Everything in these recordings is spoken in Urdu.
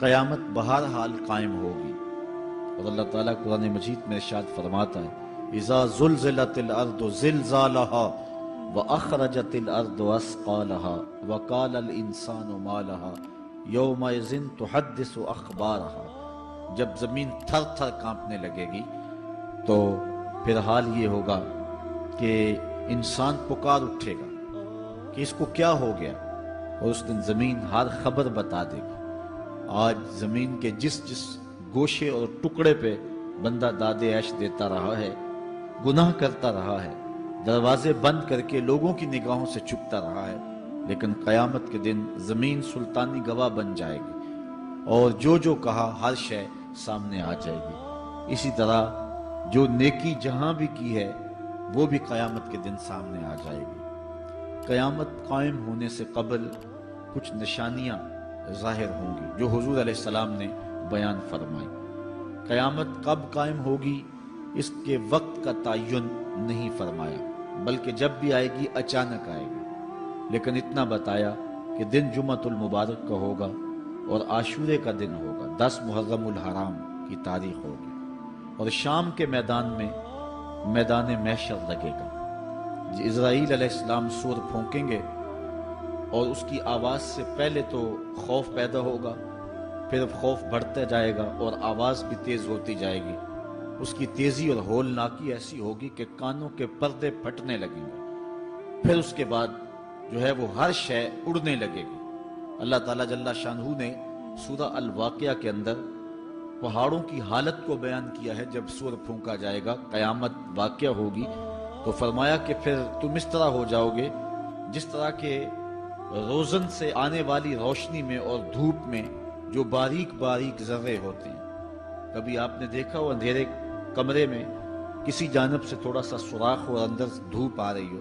قیامت بہرحال قائم ہوگی، اور اللہ تعالیٰ قرآن مجید میں ارشاد فرماتا ہے اذا زلزلت الارض زلزالها واخرجت الارض اثقالها وقال الانسان ما لها یومئذ تحدث اخبارها۔ جب زمین تھر تھر کانپنے لگے گی تو پھر حال یہ ہوگا کہ انسان پکار اٹھے گا کہ اس کو کیا ہو گیا، اور اس دن زمین ہر خبر بتا دے گی۔ آج زمین کے جس جس گوشے اور ٹکڑے پہ بندہ داد عیش دیتا رہا ہے، گناہ کرتا رہا ہے، دروازے بند کر کے لوگوں کی نگاہوں سے چھپتا رہا ہے، لیکن قیامت کے دن زمین سلطانی گواہ بن جائے گی، اور جو کہا ہر شے سامنے آ جائے گی۔ اسی طرح جو نیکی جہاں بھی کی ہے وہ بھی قیامت کے دن سامنے آ جائے گی۔ قیامت قائم ہونے سے قبل کچھ نشانیاں ظاہر ہوں گی جو حضور علیہ السلام نے بیان فرمائی۔ قیامت کب قائم ہوگی اس کے وقت کا تعین نہیں فرمایا، بلکہ جب بھی آئے گی اچانک آئے گی، لیکن اتنا بتایا کہ دن جمعۃ المبارک کا ہوگا اور عاشورے کا دن ہوگا، 10 محرم الحرام کی تاریخ ہوگی، اور شام کے میدان میں میدان محشر لگے گا۔ اسرائیل علیہ السلام سور پھونکیں گے اور اس کی آواز سے پہلے تو خوف پیدا ہوگا، پھر خوف بڑھتا جائے گا اور آواز بھی تیز ہوتی جائے گی۔ اس کی تیزی اور ہولناکی ایسی ہوگی کہ کانوں کے پردے پھٹنے لگیں گے، پھر اس کے بعد جو ہے وہ ہر شے اڑنے لگے گی۔ اللہ تعالیٰ جل شانہ نے سورہ الواقعہ کے اندر پہاڑوں کی حالت کو بیان کیا ہے۔ جب سور پھونکا جائے گا، قیامت واقعہ ہوگی، تو فرمایا کہ پھر تم اس طرح ہو جاؤ گے جس طرح کہ روزن سے آنے والی روشنی میں اور دھوپ میں جو باریک باریک ذرے ہوتے ہیں۔ کبھی آپ نے دیکھا ہو اندھیرے کمرے میں کسی جانب سے تھوڑا سا سوراخ ہو اور اندر دھوپ آ رہی ہو،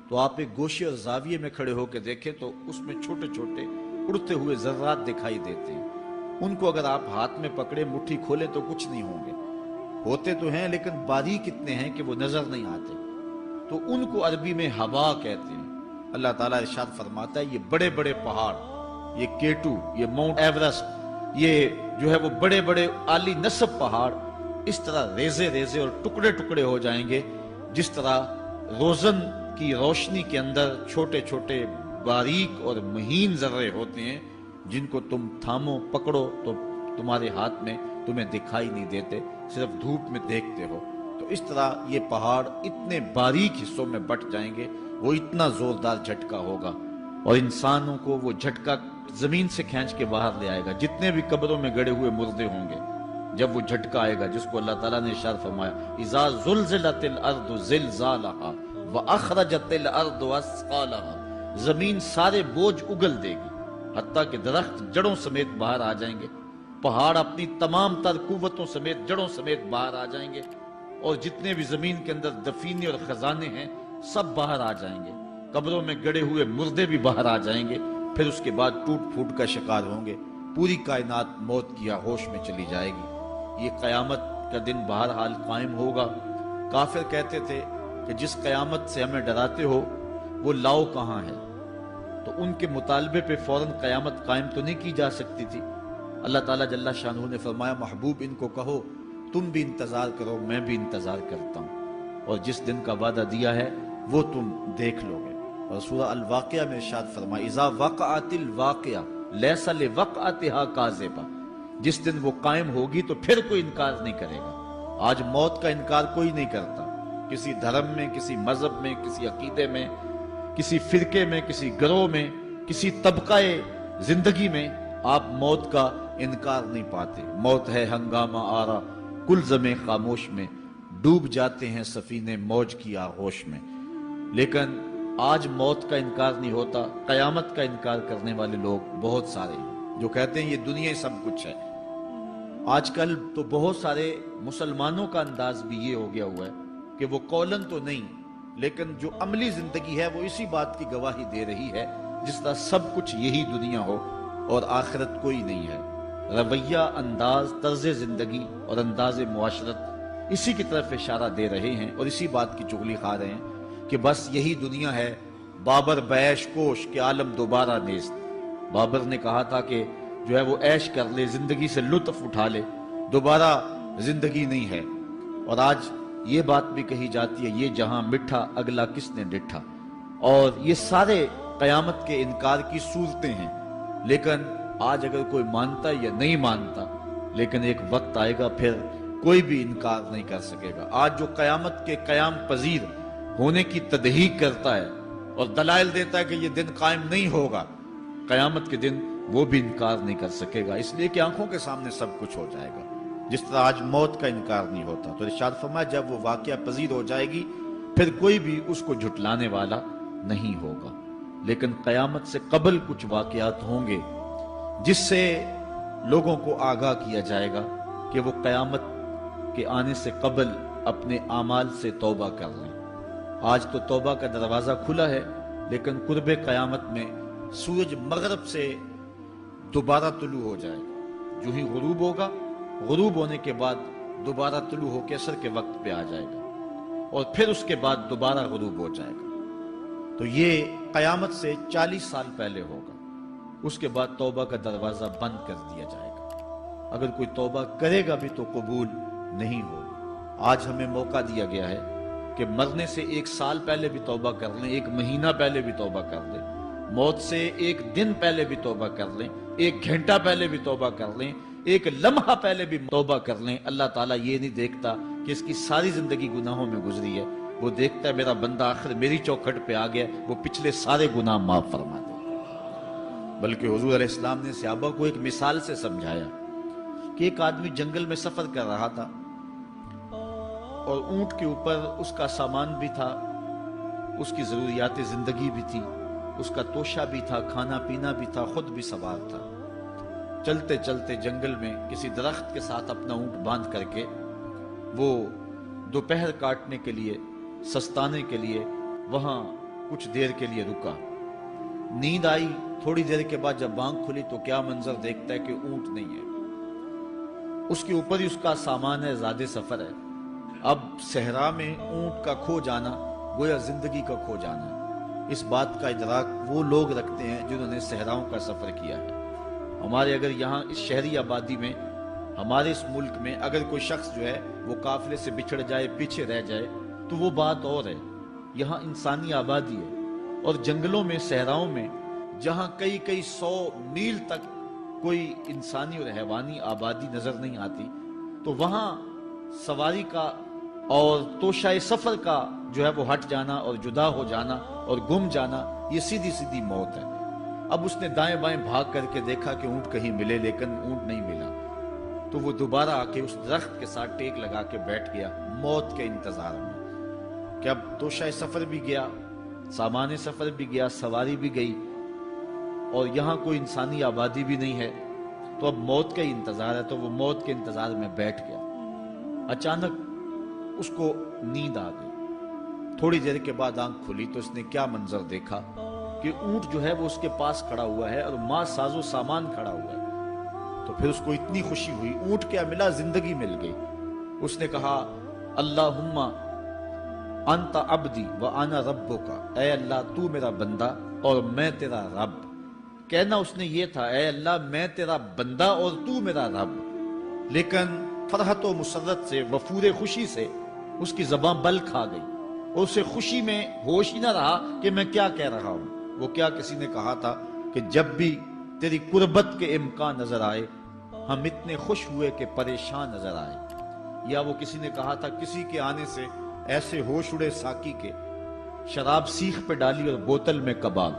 تو آپ ایک گوشے اور زاویے میں کھڑے ہو کے دیکھیں تو اس میں چھوٹے چھوٹے اڑتے ہوئے ذرات دکھائی دیتے ہیں۔ ان کو اگر آپ ہاتھ میں پکڑے مٹھی کھولے تو کچھ نہیں ہوں گے، ہوتے تو ہیں لیکن باریک اتنے ہیں کہ وہ نظر نہیں آتے، تو ان کو عربی میں ہوا کہتے ہیں۔ اللہ تعالیٰ ارشاد فرماتا ہے یہ بڑے بڑے پہاڑ، یہ کیٹو، یہ ماؤنٹ ایورسٹ، یہ جو ہے وہ بڑے بڑے عالی نصب پہاڑ اس طرح ریزے ریزے اور ٹکڑے ٹکڑے ہو جائیں گے جس طرح روزن کی روشنی کے اندر چھوٹے چھوٹے باریک اور مہین ذرے ہوتے ہیں، جن کو تم تھامو پکڑو تو تمہارے ہاتھ میں تمہیں دکھائی نہیں دیتے، صرف دھوپ میں دیکھتے ہو۔ تو اس طرح یہ پہاڑ اتنے باریک حصوں میں بٹ جائیں گے، وہ اتنا زوردار جھٹکا ہوگا، اور انسانوں کو وہ جھٹکا زمین سے کھینچ کے باہر لے آئے گا۔ جتنے بھی قبروں میں گڑے ہوئے مردے ہوں گے، جب وہ جھٹکا آئے گا جس کو اللہ تعالیٰ نے ارشاد فرمایا اذا زلزلت الارض زلزالها واخرجت الارض اثقالها، زمین سارے بوجھ اگل دے گی، حتیٰ کہ درخت جڑوں سمیت باہر آ جائیں گے، پہاڑ اپنی تمام تر قوتوں سمیت جڑوں سمیت باہر آ جائیں گے، اور جتنے بھی زمین کے اندر دفینے اور خزانے ہیں سب باہر آ جائیں گے، قبروں میں گڑے ہوئے مردے بھی باہر آ جائیں گے، پھر اس کے بعد ٹوٹ پھوٹ کا شکار ہوں گے، پوری کائنات موت کی آغوش میں چلی جائے گی۔ یہ قیامت کا دن بہرحال قائم ہوگا۔ کافر کہتے تھے کہ جس قیامت سے ہمیں ڈراتے ہو وہ لاؤ کہاں ہے، تو ان کے مطالبے پہ فوراً قیامت قائم تو نہیں کی جا سکتی تھی۔ اللہ تعالیٰ جل شانہ نے فرمایا محبوب ان کو کہو تم بھی انتظار کرو، میں بھی انتظار کرتا ہوں، اور جس دن کا وعدہ دیا ہے وہ تم دیکھ لو گے۔ اور سورہ الواقعہ میں ارشاد فرمایا اذا وقعت الواقعہ لیس لوقعتها کاذبہ، جس دن وہ قائم ہوگی تو پھر کوئی انکار نہیں کرے گا۔ آج موت کا انکار کوئی نہیں کرتا، کسی دھرم میں، کسی مذہب میں، کسی عقیدے میں، کسی فرقے میں، کسی گروہ میں، کسی طبقہ زندگی میں آپ موت کا انکار نہیں پاتے۔ موت ہے ہنگامہ آرا کلزم خاموش میں، ڈوب جاتے ہیں سفینے موج کی آغوش میں۔ لیکن آج موت کا انکار نہیں ہوتا، قیامت کا انکار کرنے والے لوگ بہت سارے ہیں جو کہتے ہیں یہ دنیا سب کچھ ہے۔ آج کل تو بہت سارے مسلمانوں کا انداز بھی یہ ہو گیا ہوا ہے کہ وہ قولن تو نہیں لیکن جو عملی زندگی ہے وہ اسی بات کی گواہی دے رہی ہے جس طرح سب کچھ یہی دنیا ہو اور آخرت کوئی نہیں ہے۔ رویہ، انداز، طرز زندگی اور انداز معاشرت اسی کی طرف اشارہ دے رہے ہیں اور اسی بات کی چغلی کھا رہے ہیں کہ بس یہی دنیا ہے، بابر بیش کوش کہ عالم دوبارہ نیست۔ بابر نے کہا تھا کہ جو ہے وہ عیش کر لے، زندگی سے لطف اٹھا لے، دوبارہ زندگی نہیں ہے۔ اور آج یہ بات بھی کہی جاتی ہے، یہ جہاں مٹھا اگلا کس نے ڈٹھا، اور یہ سارے قیامت کے انکار کی صورتیں ہیں۔ لیکن آج اگر کوئی مانتا یا نہیں مانتا، لیکن ایک وقت آئے گا پھر کوئی بھی انکار نہیں کر سکے گا۔ آج جو قیامت کے قیام پذیر ہونے کی تدہیق کرتا ہے اور دلائل دیتا ہے کہ یہ دن قائم نہیں ہوگا، قیامت کے دن وہ بھی انکار نہیں کر سکے گا، اس لیے کہ آنکھوں کے سامنے سب کچھ ہو جائے گا، جس طرح آج موت کا انکار نہیں ہوتا۔ تو ارشاد فرمایا جب وہ واقعہ پذیر ہو جائے گی پھر کوئی بھی اس کو جھٹلانے والا نہیں ہوگا۔ لیکن قیامت سے قبل کچھ واقعات ہوں گے جس سے لوگوں کو آگاہ کیا جائے گا کہ وہ قیامت کے آنے سے قبل اپنے اعمال سے توبہ کر لیں۔ آج تو توبہ کا دروازہ کھلا ہے، لیکن قرب قیامت میں سورج مغرب سے دوبارہ طلوع ہو جائے گا، جو ہی غروب ہوگا، غروب ہونے کے بعد دوبارہ طلوع ہو کے عصر کے وقت پہ آ جائے گا، اور پھر اس کے بعد دوبارہ غروب ہو جائے گا۔ تو یہ قیامت سے 40 سال پہلے ہوگا، اس کے بعد توبہ کا دروازہ بند کر دیا جائے گا۔ اگر کوئی توبہ کرے گا بھی تو قبول نہیں ہوگی۔ آج ہمیں موقع دیا گیا ہے کہ مرنے سے 1 سال پہلے بھی توبہ کر لیں، 1 مہینہ پہلے بھی توبہ کر لیں، موت سے 1 دن پہلے بھی توبہ کر لیں، 1 گھنٹہ پہلے بھی توبہ کر لیں، 1 لمحہ پہلے بھی توبہ کر لیں۔ اللہ تعالیٰ یہ نہیں دیکھتا کہ اس کی ساری زندگی گناہوں میں گزری ہے، وہ دیکھتا ہے میرا بندہ آخر میری چوکھٹ پہ آ گیا، وہ پچھلے سارے گناہ معاف فرما دے۔ بلکہ حضور علیہ السلام نے صحابہ کو ایک مثال سے سمجھایا کہ ایک آدمی جنگل میں سفر کر رہا تھا، اور اونٹ کے اوپر اس کا سامان بھی تھا، اس کی ضروریات زندگی بھی تھی، اس کا توشہ بھی تھا، کھانا پینا بھی تھا، خود بھی سوار تھا۔ چلتے چلتے جنگل میں کسی درخت کے ساتھ اپنا اونٹ باندھ کر کے وہ دوپہر کاٹنے کے لیے، سستانے کے لیے وہاں کچھ دیر کے لیے رکا۔ نیند آئی، تھوڑی دیر کے بعد جب آنکھ کھلی تو کیا منظر دیکھتا ہے کہ اونٹ نہیں ہے، اس کے اوپر ہی اس کا سامان ہے، زیادہ سفر ہے۔ اب صحرا میں اونٹ کا کھو جانا گویا زندگی کا کھو جانا ہے۔ اس بات کا ادراک وہ لوگ رکھتے ہیں جنہوں نے صحراؤں کا سفر کیا ہے۔ ہمارے اگر یہاں اس شہری آبادی میں، ہمارے اس ملک میں اگر کوئی شخص جو ہے وہ قافلے سے بچھڑ جائے، پیچھے رہ جائے تو وہ بات اور ہے۔ یہاں انسانی آبادی ہے، اور جنگلوں میں، صحراؤں میں جہاں کئی 100 میل تک کوئی انسانی اور حیوانی آبادی نظر نہیں آتی، تو وہاں سواری کا اور توشہ سفر کا جو ہے وہ ہٹ جانا اور جدا ہو جانا اور گم جانا، یہ سیدھی سیدھی موت ہے۔ اب اس نے دائیں بائیں بھاگ کر کے دیکھا کہ اونٹ کہیں ملے، لیکن اونٹ نہیں ملا، تو وہ دوبارہ آ کے اس درخت کے ساتھ ٹیک لگا کے بیٹھ گیا موت کے انتظار میں کہ اب توشہ سفر بھی گیا، سامان سفر بھی گیا، سواری بھی گئی، اور یہاں کوئی انسانی آبادی بھی نہیں ہے، تو اب موت کا ہی انتظار ہے۔ تو وہ موت کے انتظار میں بیٹھ گیا۔ اچانک اس کو نیند آ گئی، تھوڑی دیر کے بعد آنکھ کھلی تو اس نے کیا منظر دیکھا کہ اونٹ جو ہے وہ اس کے پاس کھڑا ہوا ہے اور ماں ساز و سامان کھڑا ہوا ہے۔ تو پھر اس کو اتنی خوشی ہوئی، اونٹ کیا ملا، زندگی مل گئی۔ اس نے کہا اللہم انت عبدی وانا ربک، اے اللہ تو میرا بندہ اور میں تیرا رب۔ کہنا اس نے یہ تھا اے اللہ میں تیرا بندہ اور تو میرا رب، لیکن فرحت و مسرت سے، وفور خوشی سے اس کی زبان بل کھا گئی، اور اسے خوشی میں ہوش ہی نہ رہا کہ میں کیا کہہ رہا ہوں۔ وہ کیا کسی نے کہا تھا کہ جب بھی تیری قربت کے امکان نظر آئے ہم اتنے خوش ہوئے کہ پریشان نظر آئے، یا وہ کسی نے کہا تھا کسی کے آنے سے ایسے ہوش اڑے ساقی کے، شراب سیخ پہ ڈالی اور بوتل میں کباب۔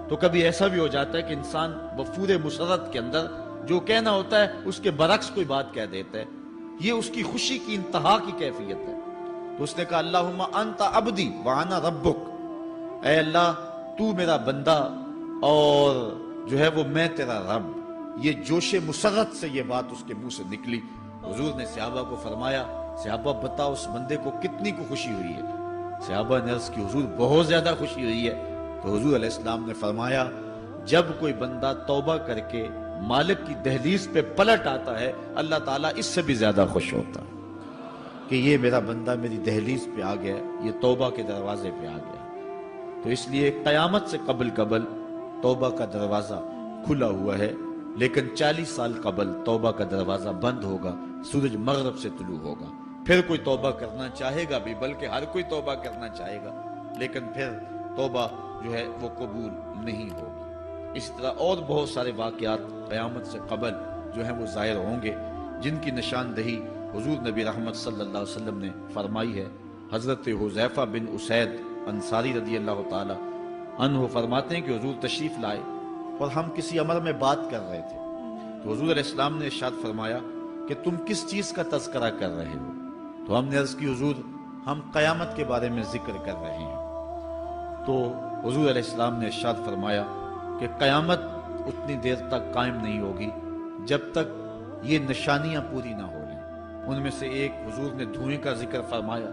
تو کبھی ایسا بھی ہو جاتا ہے کہ انسان وفور مسرت کے اندر جو کہنا ہوتا ہے اس کے برعکس کوئی بات کہہ دیتا ہے، یہ اس کی خوشی کی انتہا کی کیفیت ہے۔ تو اس نے کہا اللہم انت عبدی وانا ربک، اے اللہ تو میرا بندہ اور جو ہے وہ میں تیرا رب۔ یہ جوش مسرت سے یہ بات اس کے منہ سے نکلی۔ حضور نے صحابہ کو فرمایا صحابہ بتاؤ اس بندے کو کتنی کو خوشی ہوئی ہے؟ صحابہ نے عرض کی حضور بہت زیادہ خوشی ہوئی ہے۔ تو حضور علیہ السلام نے فرمایا جب کوئی بندہ توبہ کر کے مالک کی دہلیز پہ پلٹ آتا ہے اللہ تعالیٰ اس سے بھی زیادہ خوش ہوتا ہے کہ یہ میرا بندہ میری دہلیز پہ آ گیا، یہ توبہ کے دروازے پہ آ گیا۔ تو اس لیے قیامت سے قبل توبہ کا دروازہ کھلا ہوا ہے، لیکن 40 سال قبل توبہ کا دروازہ بند ہوگا، سورج مغرب سے طلوع ہوگا، پھر کوئی توبہ کرنا چاہے گا بھی، بلکہ ہر کوئی توبہ کرنا چاہے گا، لیکن پھر توبہ جو ہے وہ قبول نہیں ہوگی۔ اسی طرح اور بہت سارے واقعات قیامت سے قبل جو ہیں وہ ظاہر ہوں گے، جن کی نشاندہی حضور نبی رحمت صلی اللہ علیہ وسلم نے فرمائی ہے۔ حضرت حذیفہ بن اسید انصاری رضی اللہ تعالی عنہ فرماتے ہیں کہ حضور تشریف لائے اور ہم کسی امر میں بات کر رہے تھے، تو حضور علیہ السلام نے ارشاد فرمایا کہ تم کس چیز کا تذکرہ کر رہے ہو؟ تو ہم نے عرض کی حضور ہم قیامت کے بارے میں ذکر کر رہے ہیں۔ تو حضور علیہ السلام نے ارشاد فرمایا کہ قیامت اتنی دیر تک قائم نہیں ہوگی جب تک یہ نشانیاں پوری نہ ہو لیں۔ ان میں سے ایک حضور نے دھوئیں کا ذکر فرمایا،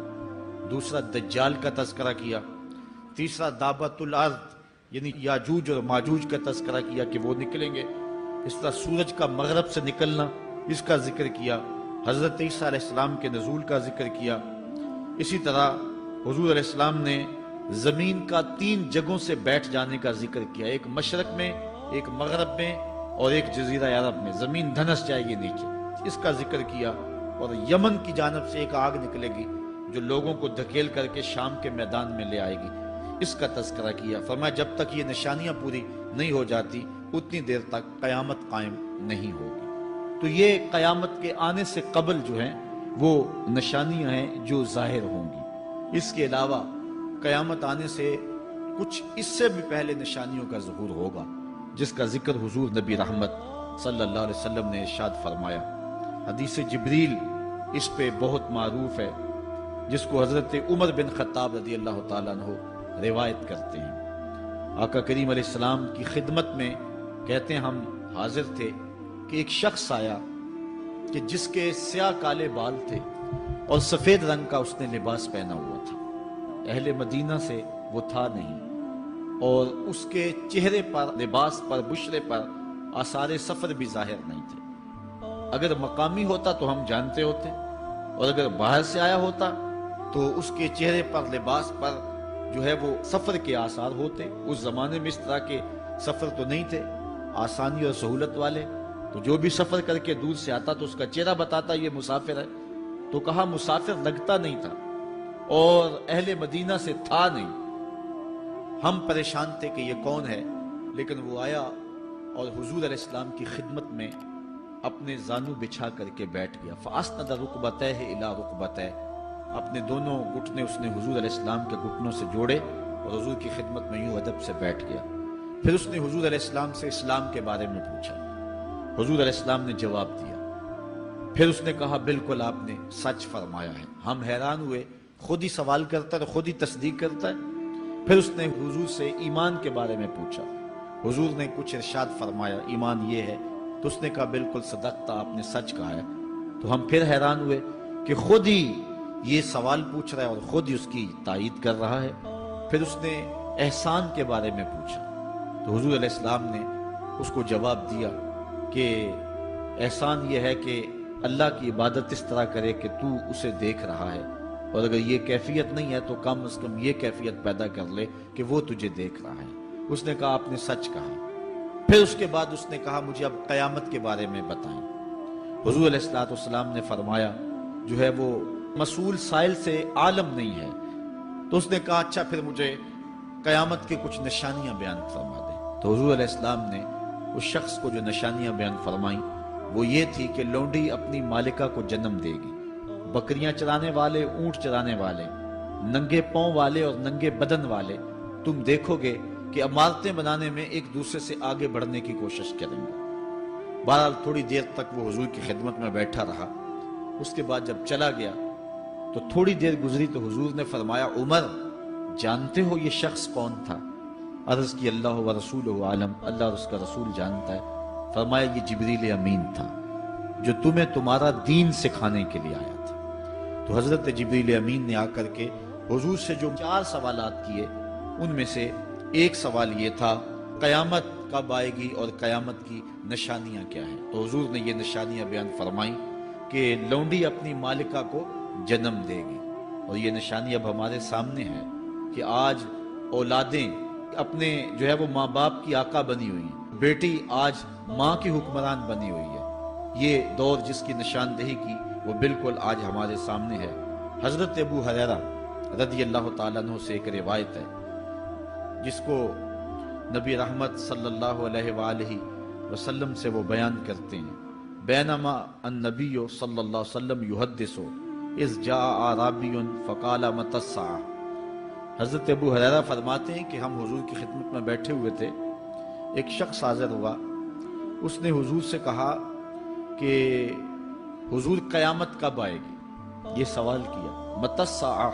دوسرا دجال کا تذکرہ کیا، تیسرا دابت الارض یعنی یاجوج اور ماجوج کا تذکرہ کیا کہ وہ نکلیں گے، اس طرح سورج کا مغرب سے نکلنا اس کا ذکر کیا، حضرت عیسیٰ علیہ السلام کے نزول کا ذکر کیا۔ اسی طرح حضور علیہ السلام نے زمین کا 3 جگہوں سے بیٹھ جانے کا ذکر کیا، ایک مشرق میں، ایک مغرب میں اور ایک جزیرہ عرب میں، زمین دھنس جائے گی نیچے، اس کا ذکر کیا۔ اور یمن کی جانب سے ایک آگ نکلے گی جو لوگوں کو دھکیل کر کے شام کے میدان میں لے آئے گی، اس کا تذکرہ کیا۔ فرمایا جب تک یہ نشانیاں پوری نہیں ہو جاتی اتنی دیر تک قیامت قائم نہیں ہوگی۔ تو یہ قیامت کے آنے سے قبل جو ہیں وہ نشانیاں ہیں جو ظاہر ہوں گی۔ اس کے علاوہ قیامت آنے سے کچھ اس سے بھی پہلے نشانیوں کا ظہور ہوگا، جس کا ذکر حضور نبی رحمت صلی اللہ علیہ وسلم نے ارشاد فرمایا۔ حدیث جبریل اس پہ بہت معروف ہے، جس کو حضرت عمر بن خطاب رضی اللہ تعالیٰ عنہ روایت کرتے ہیں۔ آقا کریم علیہ السلام کی خدمت میں کہتے ہیں ہم حاضر تھے کہ ایک شخص آیا کہ جس کے سیاہ کالے بال تھے اور سفید رنگ کا اس نے لباس پہنا ہوا تھا، اہل مدینہ سے وہ تھا نہیں، اور اس کے چہرے پر، لباس پر، بشرے پر آثار سفر بھی ظاہر نہیں تھے۔ اگر مقامی ہوتا تو ہم جانتے ہوتے، اور اگر باہر سے آیا ہوتا تو اس کے چہرے پر، لباس پر جو ہے وہ سفر کے آثار ہوتے۔ اس زمانے میں اس طرح کے سفر تو نہیں تھے آسانی اور سہولت والے، تو جو بھی سفر کر کے دور سے آتا تو اس کا چہرہ بتاتا یہ مسافر ہے۔ تو کہا مسافر لگتا نہیں تھا اور اہل مدینہ سے تھا نہیں، ہم پریشان تھے کہ یہ کون ہے، لیکن وہ آیا اور حضور علیہ السلام کی خدمت میں اپنے زانو بچھا کر کے بیٹھ گیا۔ فَأَسْنَدَ رُكْبَتَيْهِ إِلَىٰ رُكْبَتَيْهِ، اپنے دونوں گھٹنے اس نے حضور علیہ السلام کے گھٹنوں سے جوڑے اور حضور کی خدمت میں یوں ادب سے بیٹھ گیا۔ پھر اس نے حضور علیہ السلام سے اسلام کے بارے میں پوچھا، حضور علیہ السلام نے جواب دیا، پھر اس نے کہا بالکل آپ نے سچ فرمایا ہے۔ ہم حیران ہوئے، خود ہی سوال کرتا ہے، خود ہی تصدیق کرتا ہے۔ پھر اس نے حضور سے ایمان کے بارے میں پوچھا، حضور نے کچھ ارشاد فرمایا ایمان یہ ہے، تو اس نے کہا بالکل صدقتا، آپ نے سچ کہا ہے۔ تو ہم پھر حیران ہوئے کہ خود ہی یہ سوال پوچھ رہا ہے اور خود ہی اس کی تائید کر رہا ہے۔ پھر اس نے احسان کے بارے میں پوچھا، تو حضور علیہ السلام نے اس کو جواب دیا کہ احسان یہ ہے کہ اللہ کی عبادت اس طرح کرے کہ تو اسے دیکھ رہا ہے، اور اگر یہ کیفیت نہیں ہے تو کم از کم یہ کیفیت پیدا کر لے کہ وہ تجھے دیکھ رہا ہے۔ اس نے کہا آپ نے سچ کہا۔ پھر اس کے بعد اس نے کہا مجھے اب قیامت کے بارے میں بتائیں۔ حضور علیہ السلام نے فرمایا جو ہے وہ مسئول سائل سے عالم نہیں ہے۔ تو اس نے کہا اچھا پھر مجھے قیامت کے کچھ نشانیاں بیان فرما دیں۔ تو حضور علیہ السلام نے اس شخص کو جو نشانیاں بیان فرمائیں وہ یہ تھی کہ لونڈی اپنی مالکہ کو جنم دے گی، بکریاں چرانے والے، اونٹ چرانے والے، ننگے پاؤں والے اور ننگے بدن والے تم دیکھو گے کہ عمارتیں بنانے میں ایک دوسرے سے آگے بڑھنے کی کوشش کریں گے۔ بہرحال تھوڑی دیر تک وہ حضور کی خدمت میں بیٹھا رہا، اس کے بعد جب چلا گیا تو تھوڑی دیر گزری تو حضور نے فرمایا عمر جانتے ہو یہ شخص کون تھا؟ عرض کی اللہ و رسولہ عالم، اللہ اور اس کا رسول جانتا ہے۔ فرمایا یہ جبریل امین تھا جو تمہیں تمہارا دین سکھانے کے لیے آیا تھا۔ تو حضرت جبریل امین نے آ کر کے حضور سے جو 4 سوالات کیے ان میں سے ایک سوال یہ تھا قیامت کب آئے گی اور قیامت کی نشانیاں کیا ہیں؟ تو حضور نے یہ نشانیاں بیان فرمائیں کہ لونڈی اپنی مالکہ کو جنم دے گی، اور یہ نشانی اب ہمارے سامنے ہے کہ آج اولادیں اپنے جو ہے وہ ماں باپ کی آقا بنی ہوئی ہیں، بیٹی آج ماں کی حکمران بنی ہوئی ہے۔ یہ دور جس کی نشاندہی کی وہ بالکل آج ہمارے سامنے ہے۔ حضرت ابو ہریرہ رضی اللہ تعالیٰ عنہ سے ایک روایت ہے جس کو نبی رحمت صلی اللہ علیہ وآلہ وسلم سے وہ بیان کرتے ہیں۔ بینما النبی صلی اللہ علیہ وسلم یحدث اذ جاء اعرابی فقال متی الساعہ۔ حضرت ابو ہریرہ فرماتے ہیں کہ ہم حضور کی خدمت میں بیٹھے ہوئے تھے، ایک شخص حاضر ہوا، اس نے حضور سے کہا کہ حضور قیامت کب آئے گی؟ یہ سوال کیا، متی الساعہ،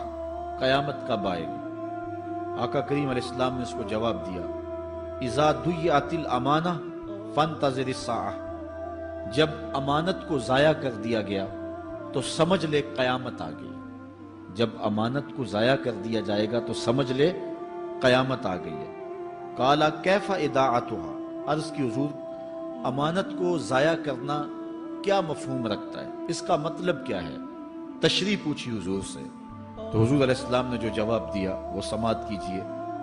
قیامت کب آئے گی؟ آقا کریم علیہ السلام نے اس کو جواب دیا، اذا ضیعت الامانہ فانتظر الساعہ، جب امانت کو ضائع کر دیا گیا تو سمجھ لے قیامت آ گئی۔ جب امانت کو ضائع کر دیا جائے گا تو سمجھ لے قیامت آ گئی ہے۔ قال کیف اضاعتها، عرض کی حضور امانت کو ضائع کرنا کیا مفہوم رکھتا ہے، اس کا مطلب کیا ہے؟ تشریح پوچھی حضور سے، تو حضور علیہ السلام نے جو جواب دیا وہ سماعت کیجئے۔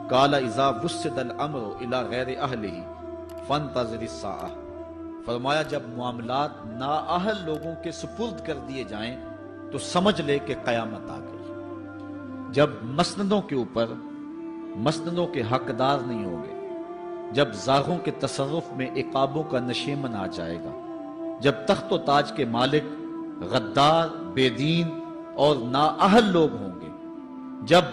قال اذا وسد الامر الى غیر اہلہ فانتظر الساعہ، فرمایا جب معاملات نااہل لوگوں کے سپرد کر دیے جائیں تو سمجھ لے کہ قیامت آ گئی۔ جب مسندوں کے اوپر مسندوں کے حقدار نہیں ہوں گے، جب زاغوں کے تصرف میں عقابوں کا نشیمن آ جائے گا، جب تخت و تاج کے مالک غدار، بے دین اور نااہل لوگ ہوں گے، جب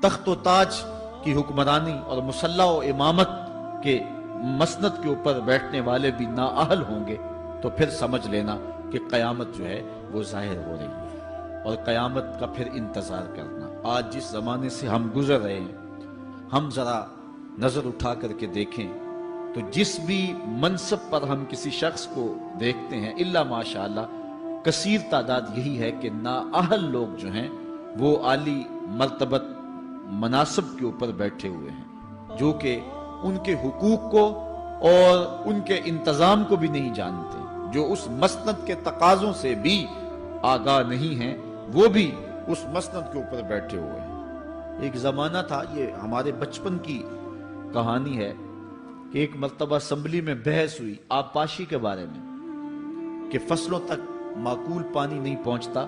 تخت و تاج کی حکمرانی اور مسلح و امامت کے مسند کے اوپر بیٹھنے والے بھی نااہل ہوں گے، تو پھر سمجھ لینا کہ قیامت جو ہے وہ ظاہر ہو رہی ہے، اور قیامت کا پھر انتظار کرنا۔ آج جس زمانے سے ہم گزر رہے ہیں، ہم ذرا نظر اٹھا کر کے دیکھیں تو جس بھی منصب پر ہم کسی شخص کو دیکھتے ہیں، الا ماشاءاللہ کثیر تعداد یہی ہے کہ نااہل لوگ جو ہیں وہ عالی مرتبت مناصب کے اوپر بیٹھے ہوئے ہیں، جو کہ ان کے حقوق کو اور ان کے انتظام کو بھی نہیں جانتے، جو اس مسند کے تقاضوں سے بھی آگاہ نہیں ہیں، وہ بھی اس مسند کے اوپر بیٹھے ہوئے ہیں۔ ایک زمانہ تھا، یہ ہمارے بچپن کی کہانی ہے، کہ ایک مرتبہ اسمبلی میں بحث ہوئی آبپاشی کے بارے میں، کہ فصلوں تک معقول پانی نہیں پہنچتا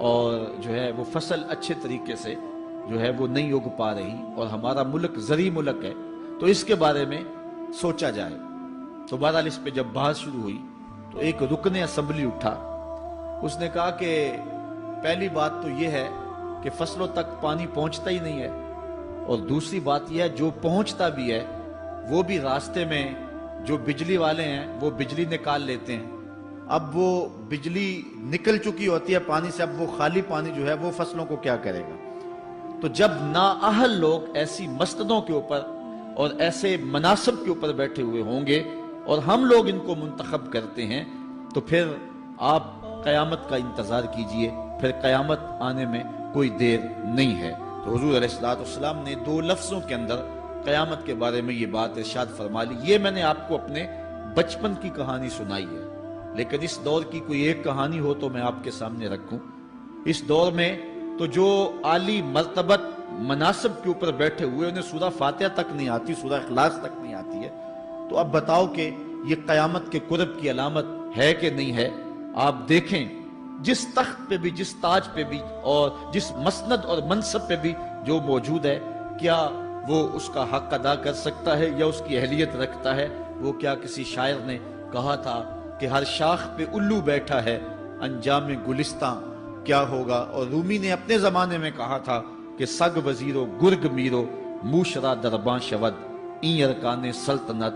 اور جو ہے وہ فصل اچھے طریقے سے جو ہے وہ نہیں اگ پا رہی، اور ہمارا ملک زرعی ملک ہے، تو اس کے بارے میں سوچا جائے۔ تو بہرحال اس پہ جب بحث شروع ہوئی تو ایک رکن اسمبلی اٹھا، اس نے کہا کہ پہلی بات تو یہ ہے کہ فصلوں تک پانی پہنچتا ہی نہیں ہے، اور دوسری بات یہ ہے جو پہنچتا بھی ہے وہ بھی راستے میں جو بجلی والے ہیں وہ بجلی نکال لیتے ہیں، اب وہ بجلی نکل چکی ہوتی ہے پانی سے، اب وہ خالی پانی جو ہے وہ فصلوں کو کیا کرے گا؟ تو جب نااہل لوگ ایسی مسندوں کے اوپر اور ایسے مناصب کے اوپر بیٹھے ہوئے ہوں گے اور ہم لوگ ان کو منتخب کرتے ہیں، تو پھر آپ قیامت کا انتظار کیجئے، پھر قیامت آنے میں کوئی دیر نہیں ہے۔ تو حضور علیہ السلام نے دو لفظوں کے اندر قیامت کے بارے میں یہ بات ارشاد فرما لی۔ یہ میں نے آپ کو اپنے بچپن کی کہانی سنائی ہے، لیکن اس دور کی کوئی ایک کہانی ہو تو میں آپ کے سامنے رکھوں۔ اس دور میں تو جو عالی مرتبت مناصب کے اوپر بیٹھے ہوئے انہیں سورہ فاتحہ تک نہیں آتی، سورہ اخلاص تک نہیں آتی ہے، تو اب بتاؤ کہ یہ قیامت کے قرب کی علامت ہے کہ نہیں ہے؟ آپ دیکھیں جس تخت پہ بھی، جس تاج پہ بھی، اور جس مسند اور منصب پہ بھی جو موجود ہے، کیا وہ اس کا حق ادا کر سکتا ہے یا اس کی اہلیت رکھتا ہے؟ وہ کیا کسی شاعر نے کہا تھا کہ ہر شاخ پہ الو بیٹھا ہے، انجام گلستاں کیا ہوگا؟ اور رومی نے اپنے زمانے میں کہا تھا کہ سگ وزیرو گرگ میرو موشرا درباں شود، این ارکان سلطنت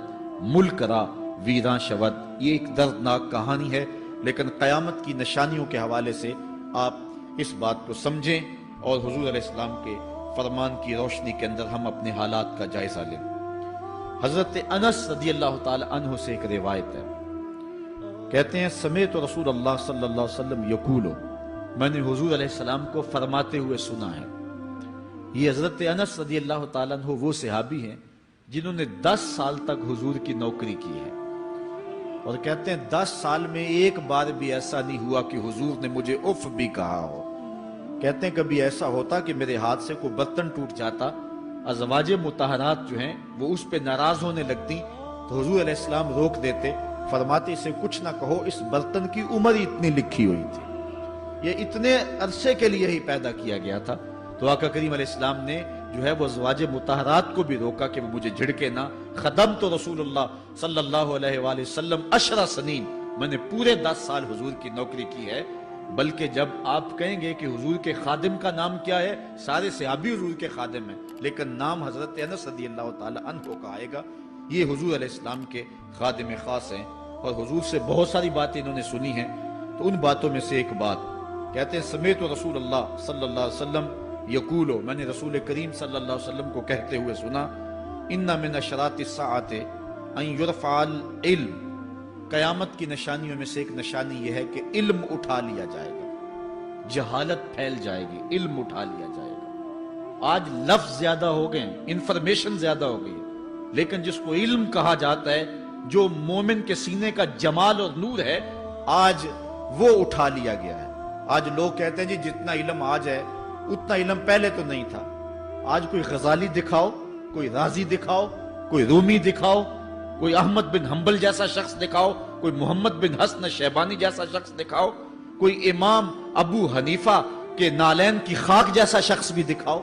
ملک را ویراں شود۔ یہ ایک دردناک کہانی ہے، لیکن قیامت کی نشانیوں کے حوالے سے آپ اس بات کو سمجھیں اور حضور علیہ السلام کے فرمان کی روشنی کے اندر ہم اپنے حالات کا جائزہ لیں۔ حضرت انس رضی اللہ تعالی عنہ سے ایک روایت ہے، کہتے ہیں سمیت رسول اللہ صلی اللہ علیہ وسلم یقولو، میں نے حضور علیہ السلام کو فرماتے ہوئے سنا ہے۔ یہ حضرت انس رضی اللہ تعالیٰ عنہ وہ صحابی ہیں جنہوں نے 10 سال تک حضور کی نوکری کی ہے، اور کہتے ہیں 10 سال میں ایک بار بھی ایسا نہیں ہوا کہ حضور نے مجھے اف بھی کہا ہو۔ کہتے ہیں کبھی ایسا ہوتا کہ میرے ہاتھ سے کوئی برتن ٹوٹ جاتا، ازواج مطہرات جو ہیں وہ اس پہ ناراض ہونے لگتی تو حضور علیہ السلام روک دیتے، فرماتے اسے کچھ نہ کہو، اس برتن کی عمر ہی اتنی لکھی ہوئی تھی، یہ اتنے عرصے کے لیے ہی پیدا کیا گیا تھا۔ تو آقا کریم علیہ السلام نے جو ہے وہ ازواج مطہرات کو بھی روکا کہ وہ مجھے جھڑکے نہ۔ خدمت رسول اللہ صلی اللہ علیہ وآلہ وسلم 10 سنین، میں نے پورے 10 سال حضور کی نوکری کی ہے۔ بلکہ جب آپ کہیں گے کہ حضور کے خادم کا نام کیا ہے، سارے صحابی حضور کے خادم ہیں، لیکن نام حضرت انس رضی اللہ تعالی عنہ کا آئے گا، یہ حضور علیہ السلام کے خادم خاص ہیں، اور حضور سے بہت ساری باتیں انہوں نے سنی ہیں۔ تو ان باتوں میں سے ایک بات کہتے ہیں، سمیت رسول اللہ صلی اللہ علیہ وسلم یقولو، میں نے رسول کریم صلی اللہ علیہ وسلم کو کہتے ہوئے سنا، ان من اشراط الساعۃ ان یرفع العلم، قیامت کی نشانیوں میں سے ایک نشانی یہ ہے کہ علم اٹھا لیا جائے گا، جہالت پھیل جائے گی، علم اٹھا لیا جائے گا۔ آج لفظ زیادہ ہو گئے، انفارمیشن زیادہ ہو گئی، لیکن جس کو علم کہا جاتا ہے، جو مومن کے سینے کا جمال اور نور ہے، آج وہ اٹھا لیا گیا ہے۔ آج لوگ کہتے ہیں جی جتنا علم آج ہے اتنا علم پہلے تو نہیں تھا۔ آج کوئی غزالی دکھاؤ، کوئی رازی دکھاؤ، کوئی رومی دکھاؤ، کوئی احمد بن حنبل جیسا شخص دکھاؤ، کوئی محمد بن حسن شیبانی جیسا شخص دکھاؤ، کوئی امام ابو حنیفہ کے نالین کی خاک جیسا شخص بھی دکھاؤ،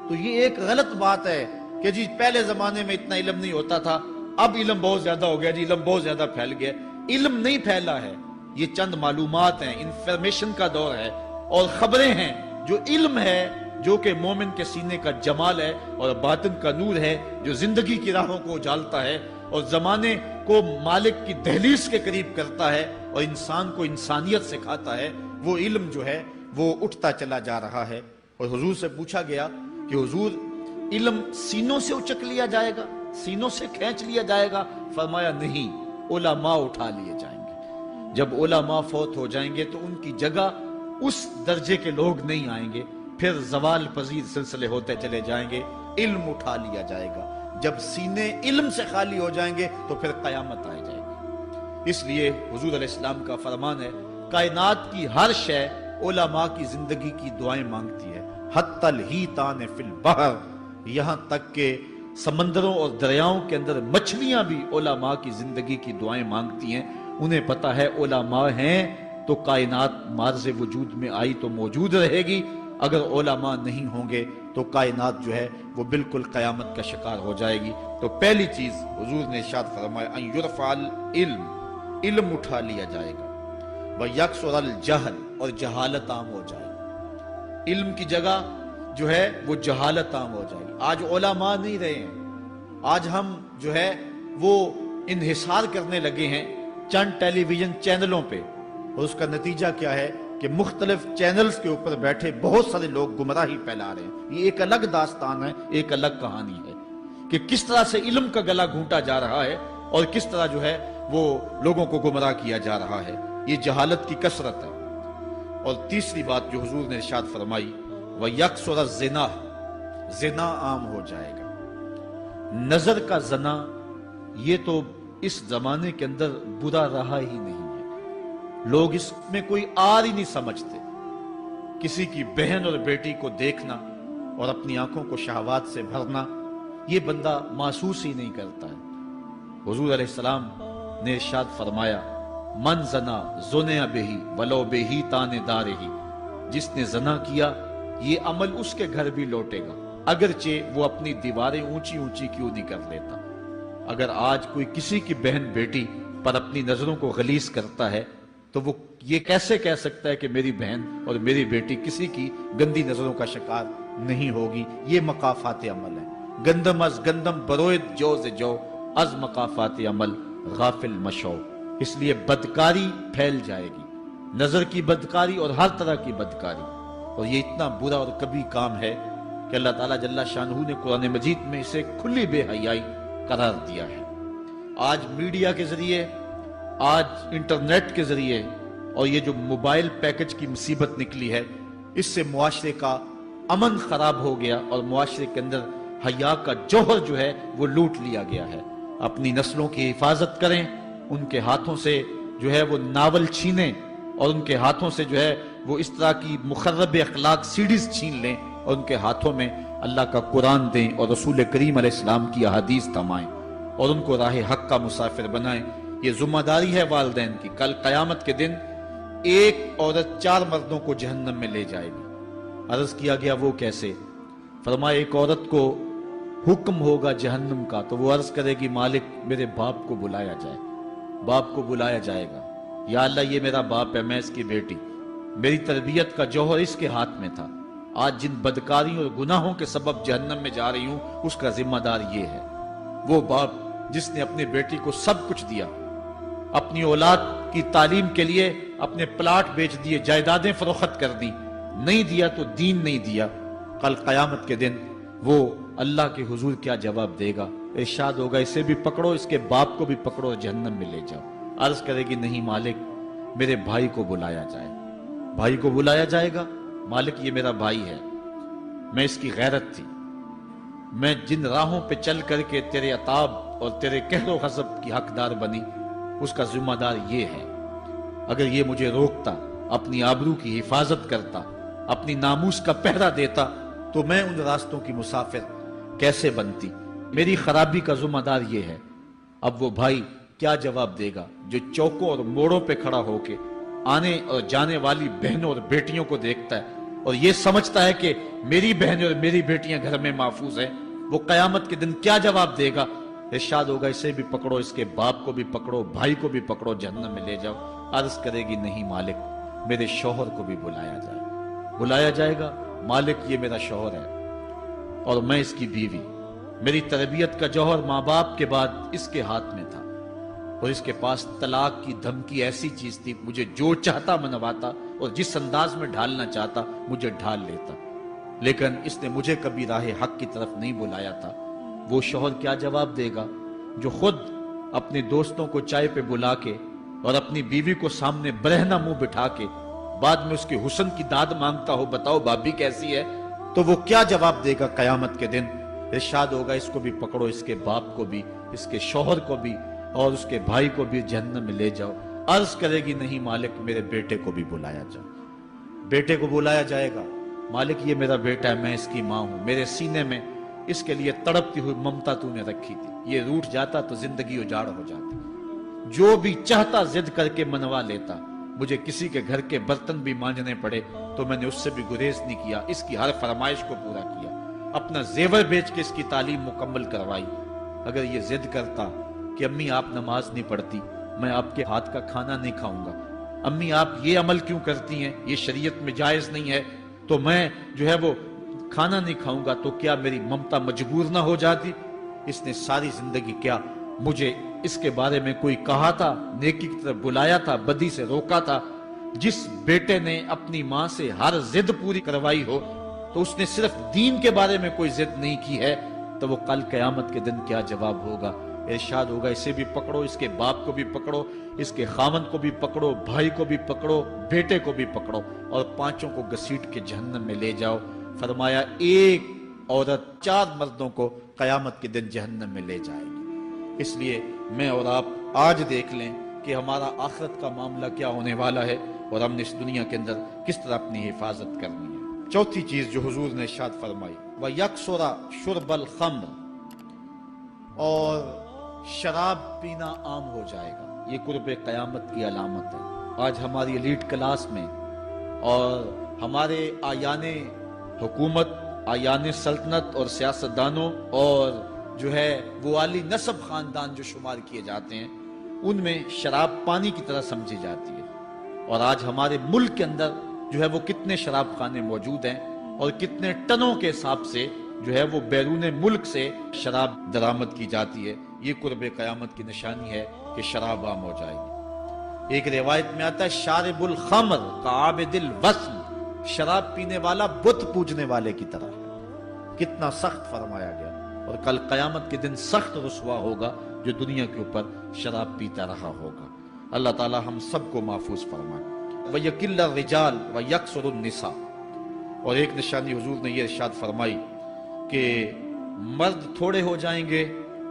تو یہ ایک غلط بات ہے کہ جی پہلے زمانے میں اتنا علم نہیں ہوتا تھا، اب علم بہت زیادہ ہو گیا، جی علم بہت زیادہ پھیل گیا۔ علم نہیں پھیلا ہے، یہ چند معلومات ہیں، انفارمیشن کا دور ہے، اور خبریں ہیں۔ جو علم ہے، جو کہ مومن کے سینے کا جمال ہے اور باطن کا نور ہے، جو زندگی کی راہوں کو اجالتا ہے اور زمانے کو مالک کی دہلیز کے قریب کرتا ہے اور انسان کو انسانیت سکھاتا ہے، وہ علم جو ہے وہ اٹھتا چلا جا رہا ہے۔ اور حضور سے پوچھا گیا کہ حضور علم سینوں سے اچک لیا جائے گا، سینوں سے کھینچ لیا جائے گا؟ فرمایا نہیں، علماء اٹھا لیے جائیں گے۔ جب علماء فوت ہو جائیں گے تو ان کی جگہ اس درجے کے لوگ نہیں آئیں گے، پھر زوال پذیر سلسلے ہوتے چلے جائیں گے، علم اٹھا لیا جائے گا۔ جب سینے علم سے خالی ہو جائیں گے تو پھر قیامت آ جائے گی۔ اس لیے حضور علیہ السلام کا فرمان ہے، کائنات کی ہر شے علماء کی زندگی کی دعائیں مانگتی ہے، حتی الحیتان فی البحر، یہاں تک کہ سمندروں اور دریاؤں کے اندر مچھلیاں بھی علماء کی زندگی کی دعائیں مانگتی ہیں۔ انہیں پتا ہے علماء ہیں تو کائنات مارز وجود میں آئی تو موجود رہے گی، اگر علماء نہیں ہوں گے تو کائنات جو ہے وہ بالکل قیامت کا شکار ہو جائے گی۔ تو پہلی چیز حضور نے ارشاد فرمایا، ان یرفع العلم، علم اٹھا لیا جائے گا، ویکثر الجہل، اور جہالت عام ہو جائے گی۔ علم کی جگہ جو ہے وہ جہالت عام ہو جائے گی۔ آج علماء نہیں رہے ہیں، آج ہم جو ہے وہ انحصار کرنے لگے ہیں چند ٹیلی ویژن چینلوں پہ، اور اس کا نتیجہ کیا ہے کہ مختلف چینلز کے اوپر بیٹھے بہت سارے لوگ گمراہی پھیلا رہے ہیں۔ یہ ایک الگ داستان ہے، ایک الگ کہانی ہے کہ کس طرح سے علم کا گلا گھونٹا جا رہا ہے اور کس طرح جو ہے وہ لوگوں کو گمراہ کیا جا رہا ہے۔ یہ جہالت کی کثرت ہے۔ اور تیسری بات جو حضور نے ارشاد فرمائی، وَيَكْسُرَ الزِّنَا، زنا عام ہو جائے گا۔ نظر کا زنا یہ تو اس زمانے کے اندر برا رہا ہی نہیں ہے، لوگ اس میں کوئی آر ہی نہیں سمجھتے۔ کسی کی بہن اور بیٹی کو دیکھنا اور اپنی آنکھوں کو شہوات سے بھرنا، یہ بندہ محسوس ہی نہیں کرتا ہے۔ حضور علیہ السلام نے ارشاد فرمایا، من زنا زنیا بہی ولو بہی تان دارہی، جس نے زنا کیا یہ عمل اس کے گھر بھی لوٹے گا، اگرچہ وہ اپنی دیواریں اونچی اونچی کیوں نہیں کر لیتا۔ اگر آج کوئی کسی کی بہن بیٹی پر اپنی نظروں کو غلیظ کرتا ہے تو وہ یہ کیسے کہہ سکتا ہے کہ میری بہن اور میری بیٹی کسی کی گندی نظروں کا شکار نہیں ہوگی؟ یہ مقافات عمل ہے۔ گندم از گندم بروید جو ز جو، از مقافات عمل غافل مشو۔ اس لیے بدکاری پھیل جائے گی، نظر کی بدکاری اور ہر طرح کی بدکاری، اور یہ اتنا برا اور کبھی کام ہے کہ اللہ تعالیٰ جل شانہ نے قرآن مجید میں اسے کھلی بے حیائی قرار دیا ہے۔ آج میڈیا کے ذریعے، آج انٹرنیٹ کے ذریعے، اور یہ جو موبائل پیکج کی مصیبت نکلی ہے، اس سے معاشرے کا امن خراب ہو گیا اور معاشرے کے اندر حیا کا جوہر جو ہے وہ لوٹ لیا گیا ہے۔ اپنی نسلوں کی حفاظت کریں، ان کے ہاتھوں سے جو ہے وہ ناول چھینیں، اور ان کے ہاتھوں سے جو ہے وہ اس طرح کی مخرب اخلاق سیڈیز چھین لیں، اور ان کے ہاتھوں میں اللہ کا قرآن دیں اور رسول کریم علیہ السلام کی احادیث تھمائیں۔ اور ان کو راہ حق کا مسافر بنائیں۔ یہ ذمہ داری ہے والدین کی۔ کل قیامت کے دن ایک عورت 4 مردوں کو جہنم میں لے جائے گی۔ عرض کیا گیا وہ کیسے؟ فرمایا ایک عورت کو حکم ہوگا جہنم کا تو وہ عرض کرے گی مالک میرے باپ کو بلایا جائے۔ باپ کو بلایا جائے گا، یا اللہ یہ میرا باپ ہے، میں اس کی بیٹی، میری تربیت کا جوہر اس کے ہاتھ میں تھا، آج جن بدکاریوں اور گناہوں کے سبب جہنم میں جا رہی ہوں اس کا ذمہ دار یہ ہے۔ وہ باپ جس نے اپنی بیٹی کو سب کچھ دیا، اپنی اولاد کی تعلیم کے لیے اپنے پلاٹ بیچ دیے، جائیدادیں فروخت کر دی، نہیں دیا تو دین نہیں دیا، کل قیامت کے دن وہ اللہ کے حضور کیا جواب دے گا؟ ارشاد ہوگا اسے بھی پکڑو، اس کے باپ کو بھی پکڑو اور جہنم میں لے جاؤ۔ عرض کرے گی نہیں مالک میرے بھائی کو بلایا جائے۔ بھائی کو بلایا جائے گا، مالک یہ میرا بھائی ہے، میں اس کی غیرت تھی، میں جن راہوں پہ چل کر کے تیرے عتاب اور تیرے قہر و غضب کی حقدار بنی اس کا ذمہ دار یہ ہے۔ اگر یہ مجھے روکتا، اپنی آبرو کی حفاظت کرتا، اپنی ناموس کا پہرا دیتا تو میں ان راستوں کی مسافر کیسے بنتی؟ میری خرابی کا ذمہ دار یہ ہے۔ اب وہ بھائی کیا جواب دے گا جو چوکوں اور موڑوں پہ کھڑا ہو کے آنے اور جانے والی بہنوں اور بیٹیوں کو دیکھتا ہے اور یہ سمجھتا ہے کہ میری بہنیں اور میری بیٹیاں گھر میں محفوظ ہیں؟ وہ قیامت کے دن کیا جواب دے گا؟ ارشاد ہوگا اسے بھی پکڑو، اس کے باپ کو بھی پکڑو، بھائی کو بھی پکڑو، جہنم میں لے جاؤ۔ عرض کرے گی نہیں مالک میرے شوہر کو بھی بلایا جائے۔ بلایا جائے گا، مالک یہ میرا شوہر ہے اور میں اس کی بیوی، میری تربیت کا جوہر ماں باپ کے بعد اس کے ہاتھ میں تھا اور اس کے پاس طلاق کی دھمکی ایسی چیز تھی، مجھے جو چاہتا منواتا اور جس انداز میں ڈھالنا چاہتا مجھے ڈھال لیتا، لیکن اس نے مجھے کبھی راہ حق کی طرف نہیں بلایا تھا۔ وہ شوہر کیا جواب دے گا جو خود اپنے دوستوں کو چائے پہ بلا کے اور اپنی بیوی کو سامنے برہنہ منہ بٹھا کے بعد میں اس کے حسن کی داد مانگتا ہو، بتاؤ بھابی کیسی ہے؟ تو وہ کیا جواب دے گا قیامت کے دن؟ ارشاد ہوگا اس کو بھی پکڑو، اس کے باپ کو بھی، اس کے شوہر کو بھی اور اس کے بھائی کو بھی جہنم میں لے جاؤ۔ عرض کرے گی نہیں مالک میرے بیٹے کو بھی بلایا جائے۔ بیٹے کو بلایا جائے گا، مالک یہ میرا بیٹا ہے، میں اس کی ماں ہوں، میرے سینے میں اس کے لیے تڑپتی ہوئی ممتا تو نے رکھی تھی، یہ روٹھ جاتا تو زندگی اجاڑ ہو جاتی، جو بھی چاہتا ضد کر کے منوا لیتا، مجھے کسی کے گھر کے برتن بھی مانجنے پڑے تو میں نے اس سے بھی گریز نہیں کیا، اس کی ہر فرمائش کو پورا کیا، اپنا زیور بیچ کے اس کی تعلیم مکمل کروائی۔ اگر یہ ضد کرتا کہ امی آپ نماز نہیں پڑھتی، میں آپ کے ہاتھ کا کھانا نہیں کھاؤں گا، امی آپ یہ عمل کیوں کرتی ہیں، یہ شریعت میں جائز نہیں ہے، تو میں جو ہے وہ کھانا نہیں کھاؤں گا، تو کیا میری ممتا مجبور نہ ہو جاتی؟ اس نے ساری زندگی کیا مجھے اس کے بارے میں کوئی کہا تھا، نیکی کی طرف بلایا تھا، بدی سے روکا تھا؟ جس بیٹے نے اپنی ماں سے ہر ضد پوری کروائی ہو تو اس نے صرف دین کے بارے میں کوئی ضد نہیں کی ہے، تو وہ کل قیامت کے دن کیا جواب ہوگا؟ ارشاد ہوگا اسے بھی پکڑو، اس کے باپ کو بھی پکڑو، اس کے خاوند کو بھی پکڑو، بھائی کو بھی پکڑو، بیٹے کو بھی پکڑو اور پانچوں کو گھسیٹ کے جہنم میں لے جاؤ۔ فرمایا ایک عورت 4 مردوں کو قیامت کے دن جہنم میں لے جائے گی۔ اس لیے میں اور آپ آج دیکھ لیں کہ ہمارا آخرت کا معاملہ کیا ہونے والا ہے اور ہم نے اس دنیا کے اندر کس طرح اپنی حفاظت کرنی ہے۔ چوتھی چیز جو حضور نے ارشاد فرمائی، وَيَكْسُرَ شُرْبَ الْخَمْرِ، اور شراب پینا عام ہو جائے گا۔ یہ قرب قیامت کی علامت ہے۔ آج ہماری ایلیٹ کلاس میں اور ہمارے آیان حکومت، آیان سلطنت اور سیاستدانوں اور جو ہے وہ عالی نسب خاندان جو شمار کیے جاتے ہیں، ان میں شراب پانی کی طرح سمجھی جاتی ہے، اور آج ہمارے ملک کے اندر جو ہے وہ کتنے شراب خانے موجود ہیں اور کتنے ٹنوں کے حساب سے جو ہے وہ بیرون ملک سے شراب درآمد کی جاتی ہے۔ یہ قرب قیامت کی نشانی ہے کہ شراب عام ہو جائے گی۔ ایک روایت میں آتا ہے شارب الخمر کعابد الوثن، شراب پینے والا بت پوجنے والے کی طرح ہے۔ کتنا سخت فرمایا گیا، اور کل قیامت کے دن سخت رسوا ہوگا جو دنیا کے اوپر شراب پیتا رہا ہوگا۔ اللہ تعالی ہم سب کو محفوظ فرمائے۔ وَيَكِلَّ الرِّجَالِ وَيَكْسُرُ النِّسَاءِ، اور ایک نشانی حضور نے یہ ارشاد فرمائی کہ مرد تھوڑے ہو جائیں گے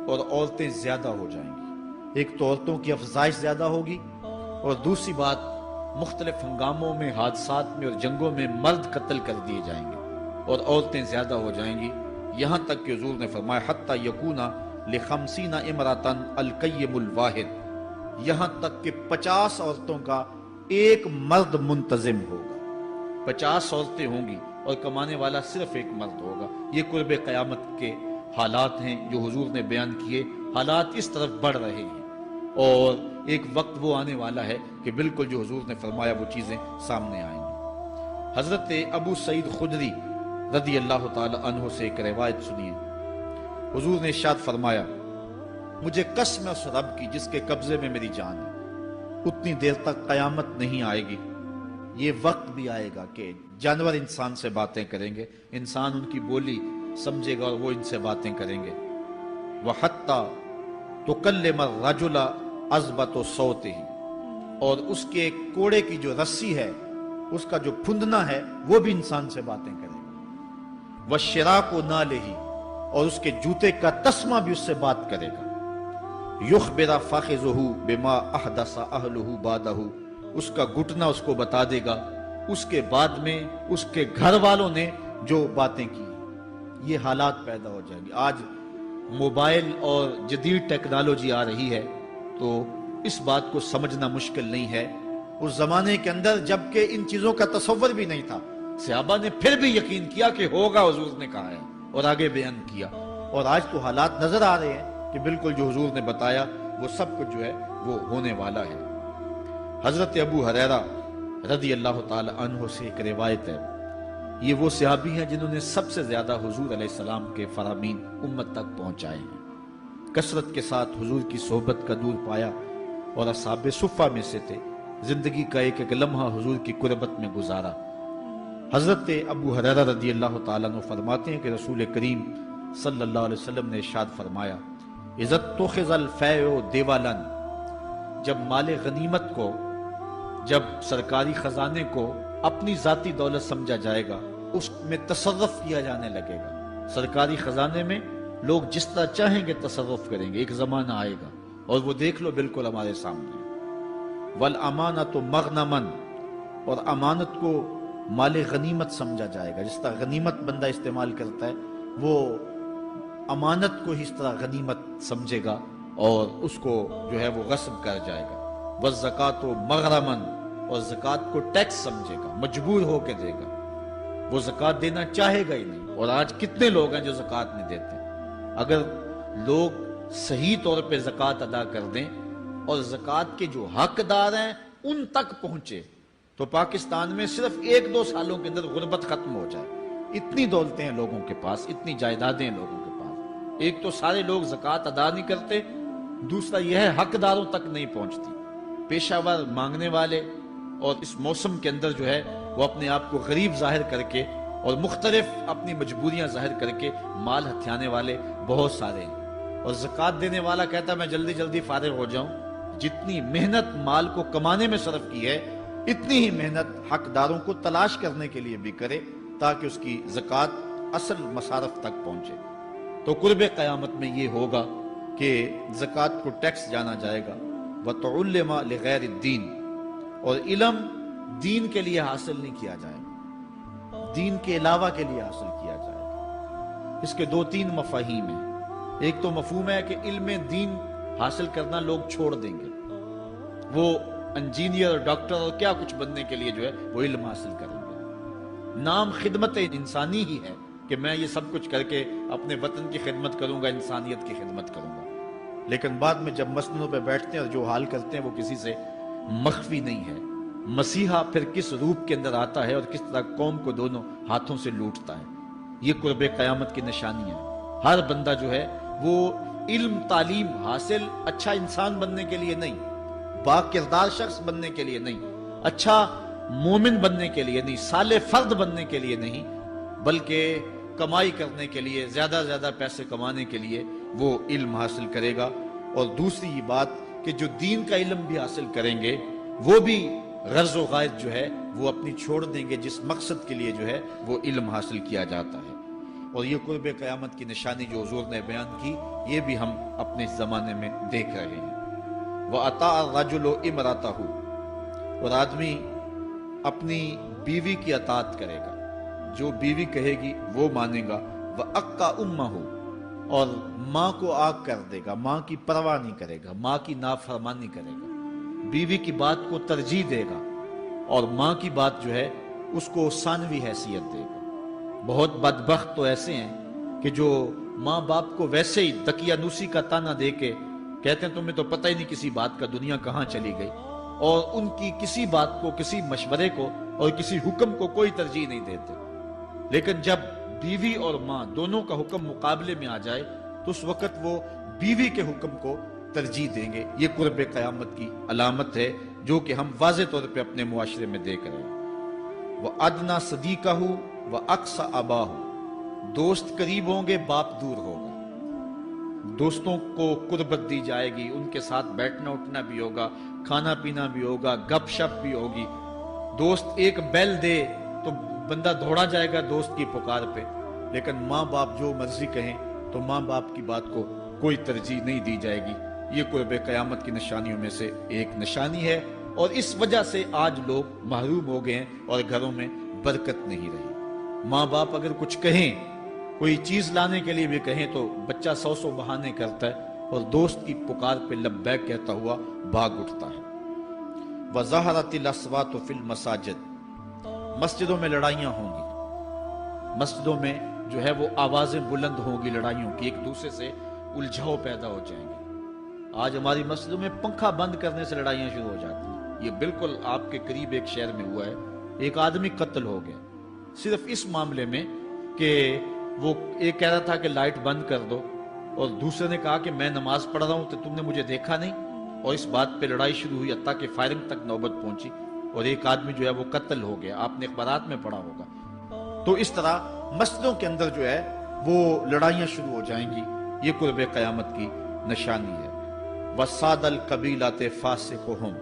اور عورتیں زیادہ ہو جائیں گی۔ ایک تو عورتوں کی افزائش زیادہ ہوگی، اور دوسری بات مختلف ہنگاموں میں، حادثات میں اور جنگوں میں مرد قتل کر دیے جائیں گے اور عورتیں زیادہ ہو جائیں گی، یہاں تک کہ حضور نے فرمایا حتی یکونا لخمسین امراتن القیم الواحد، یہاں تک کہ 50 عورتوں کا ایک مرد منتظم ہوگا۔ 50 عورتیں ہوں گی اور کمانے والا صرف ایک مرد ہوگا۔ یہ قرب قیامت کے حالات ہیں جو حضور نے بیان کیے۔ حالات اس طرف بڑھ رہے ہیں اور ایک وقت وہ آنے والا ہے کہ بالکل جو حضور نے فرمایا وہ چیزیں سامنے آئیں گی۔ حضرت ابو سعید خدری رضی اللہ تعالی عنہ سے ایک روایت سنیے۔ حضور نے ارشاد فرمایا، مجھے قسم ہے اس رب کی جس کے قبضے میں میری جان ہے، اتنی دیر تک قیامت نہیں آئے گی، یہ وقت بھی آئے گا کہ جانور انسان سے باتیں کریں گے، انسان ان کی بولی سمجھے گا اور وہ ان سے باتیں کریں گے۔ وَحَتَّى تُكَلِّمَ الرَّجُلَ عَذْبَةُ صَوْتِهِ، اور اس کے کوڑے کی جو رسی ہے، اس کا جو پھندنا ہے، وہ بھی انسان سے باتیں کرے گا۔ وَالشِّرَاكُ نَالِهِ، اور اس کے جوتے کا تسمہ بھی اس سے بات کرے گا۔ یخبر فاخذہ بما احدث اہلہ بعدہ، اس کا گھٹنا اس کو بتا دے گا اس کے بعد میں اس کے گھر والوں نے جو باتیں کی۔ یہ حالات پیدا ہو جائیں گے۔ آج موبائل اور جدید ٹیکنالوجی آ رہی ہے تو اس بات کو سمجھنا مشکل نہیں ہے۔ اس زمانے کے اندر جبکہ ان چیزوں کا تصور بھی نہیں تھا، صحابہ نے پھر بھی یقین کیا کہ ہوگا، حضور نے کہا ہے اور آگے بیان کیا، اور آج تو حالات نظر آ رہے ہیں کہ بالکل جو حضور نے بتایا وہ سب کچھ جو ہے وہ ہونے والا ہے۔ حضرت ابو ہریرہ رضی اللہ تعالی عنہ سے ایک روایت ہے، یہ وہ صحابی ہیں جنہوں نے سب سے زیادہ حضور علیہ السلام کے فرامین امت تک پہنچائے ہیں، کثرت کے ساتھ حضور کی صحبت کا دور پایا اور اصحاب صفہ میں سے تھے، زندگی کا ایک ایک لمحہ حضور کی قربت میں گزارا۔ حضرت ابو ہریرہ رضی اللہ تعالیٰ عنہ فرماتے ہیں کہ رسول کریم صلی اللہ علیہ وسلم نے ارشاد فرمایا، اذا اتخذ الفیء دیوالا، جب مال غنیمت کو، جب سرکاری خزانے کو اپنی ذاتی دولت سمجھا جائے گا، اس میں تصرف کیا جانے لگے گا، سرکاری خزانے میں لوگ جس طرح چاہیں گے تصرف کریں گے، ایک زمانہ آئے گا اور وہ دیکھ لو بالکل ہمارے سامنے۔ والامانۃ مغنما، اور امانت کو مال غنیمت سمجھا جائے گا، جس طرح غنیمت بندہ استعمال کرتا ہے وہ امانت کو اس طرح غنیمت سمجھے گا اور اس کو جو ہے وہ غصب کر جائے گا۔ والزکوٰۃ مغرما، اور زکوٰۃ کو ٹیکس سمجھے گا، مجبور ہو کے دے گا، وہ زکوٰۃ دینا چاہے گا ہی نہیں۔ اور آج کتنے لوگ ہیں جو زکوٰۃ نہیں دیتے؟ اگر لوگ صحیح طور پہ زکوٰۃ ادا کر دیں اور زکوٰۃ کے جو حقدار ہیں ان تک پہنچے تو پاکستان میں صرف 1-2 سالوں کے اندر غربت ختم ہو جائے۔ اتنی دولتیں ہیں لوگوں کے پاس، اتنی جائیدادیں ہیں لوگوں کے پاس۔ ایک تو سارے لوگ زکوٰۃ ادا نہیں کرتے، دوسرا یہ ہے حقداروں تک نہیں پہنچتی۔ پیشہ ور مانگنے والے اور اس موسم کے اندر جو ہے وہ اپنے آپ کو غریب ظاہر کر کے اور مختلف اپنی مجبوریاں ظاہر کر کے مال ہتھیانے والے بہت سارے ہیں، اور زکوٰۃ دینے والا کہتا ہے میں جلدی جلدی فارغ ہو جاؤں۔ جتنی محنت مال کو کمانے میں صرف کی ہے، اتنی ہی محنت حقداروں کو تلاش کرنے کے لیے بھی کرے تاکہ اس کی زکوٰۃ اصل مصارف تک پہنچے۔ تو قرب قیامت میں یہ ہوگا کہ زکوٰۃ کو ٹیکس جانا جائے گا۔ وَتُعُلِّمَ لِغَيْرِ الدِّينِ، اور علم دین کے لیے حاصل نہیں کیا جائے گا، دین کے علاوہ کے لیے حاصل کیا جائے گا۔ اس کے 2-3 مفاہیم ہیں۔ ایک تو مفہوم ہے کہ علم دین حاصل کرنا لوگ چھوڑ دیں گے، وہ انجینئر، ڈاکٹر اور کیا کچھ بننے کے لیے جو ہے وہ علم حاصل کریں گے۔ نام خدمت انسانی ہی ہے کہ میں یہ سب کچھ کر کے اپنے وطن کی خدمت کروں گا، انسانیت کی خدمت کروں گا، لیکن بعد میں جب مسندوں پہ بیٹھتے ہیں اور جو حال کرتے ہیں وہ کسی سے مخفی نہیں ہے۔ مسیحا پھر کس روپ کے اندر آتا ہے اور کس طرح قوم کو دونوں ہاتھوں سے لوٹتا ہے، یہ قرب قیامت کی نشانی ہے۔ ہر بندہ جو ہے وہ علم تعلیم حاصل اچھا انسان بننے کے لیے نہیں، با کردار شخص بننے کے لیے نہیں، اچھا مومن بننے کے لیے نہیں، صالح فرد بننے کے لیے نہیں، بلکہ کمائی کرنے کے لیے، زیادہ زیادہ پیسے کمانے کے لیے وہ علم حاصل کرے گا۔ اور دوسری یہ بات کہ جو دین کا علم بھی حاصل کریں گے وہ بھی غرض و غائد جو ہے وہ اپنی چھوڑ دیں گے جس مقصد کے لیے جو ہے وہ علم حاصل کیا جاتا ہے۔ اور یہ قرب قیامت کی نشانی جو حضور نے بیان کی، یہ بھی ہم اپنے زمانے میں دیکھ رہے ہیں۔ وَأَطَاعَ الرَّجُلُ امْرَأَتَهُ، اور آدمی اپنی بیوی کی اطاعت کرے گا، جو بیوی کہے گی وہ مانے گا۔ وَأَقَّ أُمَّهُ، اور ماں کو آگ کر دے گا، ماں کی پرواہ نہیں کرے گا، ماں کی نافرمانی کرے گا، بیوی کی بات کو ترجیح دے گا اور ماں کی بات جو ہے اس کو ثانوی حیثیت دے گا۔ بہت بدبخت تو ایسے ہیں کہ جو ماں باپ کو ویسے ہی دقیانوسی کا تانا دے کے کہتے ہیں تمہیں تو پتہ ہی نہیں کسی بات کا، دنیا کہاں چلی گئی، اور ان کی کسی بات کو، کسی مشورے کو اور کسی حکم کو کوئی ترجیح نہیں دیتے۔ لیکن جب بیوی اور ماں دونوں کا حکم مقابلے میں آ جائے تو اس وقت وہ بیوی کے حکم کو ترجیح دیں گے۔ یہ قرب قیامت کی علامت ہے جو کہ ہم واضح طور پہ اپنے معاشرے میں دیکھ رہے ہیں۔ وَأَدْنَا صَدِيقَهُ وَأَقْصَى أَبَاهُ، دوست قریب ہوں گے، باپ دور ہوگا۔ دوستوں کو قربت دی جائے گی، ان کے ساتھ بیٹھنا اٹھنا بھی ہوگا، کھانا پینا بھی ہوگا، گپ شپ بھی ہوگی۔ دوست ایک بیل دے تو بندہ دوڑا جائے گا دوست کی پکار پہ، لیکن ماں باپ جو مرضی کہیں تو ماں باپ کی بات کو کوئی ترجیح نہیں دی جائے گی۔ یہ قرب قیامت کی نشانیوں میں سے ایک نشانی ہے، اور اس وجہ سے آج لوگ محروم ہو گئے ہیں اور گھروں میں برکت نہیں رہی۔ ماں باپ اگر کچھ کہیں، کوئی چیز لانے کے لیے بھی کہیں تو بچہ 100 بہانے کرتا ہے اور دوست کی پکار پہ لبیک کہتا ہوا بھاگ اٹھتا ہے۔ وَظَهَرَتِ الْأَصْوَاتُ فِي الْمَسَاجِدِ، مسجدوں میں لڑائیاں ہوں گی، مسجدوں میں جو ہے وہ آوازیں بلند ہوں گی لڑائیوں کی، ایک دوسرے سے الجھاؤ پیدا ہو جائیں گے۔ آج ہماری مسجدوں میں پنکھا بند کرنے سے لڑائیاں شروع ہو جاتی ہیں۔ یہ بالکل آپ کے قریب ایک شہر میں ہوا ہے، ایک آدمی قتل ہو گیا صرف اس معاملے میں کہ وہ ایک کہہ رہا تھا کہ لائٹ بند کر دو، اور دوسرے نے کہا کہ میں نماز پڑھ رہا ہوں تو تم نے مجھے دیکھا نہیں، اور اس بات پہ لڑائی شروع ہوئی، حتیٰ کہ فائرنگ تک نوبت پہنچی اور ایک آدمی جو ہے وہ قتل ہو گیا۔ آپ نے اخبارات میں پڑھا ہوگا۔ تو اس طرح مسجدوں کے اندر جو ہے وہ لڑائیاں شروع ہو جائیں گی، یہ قرب قیامت کی نشانی ہے۔ وَسَادَ الْقَبِيلَةِ فَاسِقُهُمْ،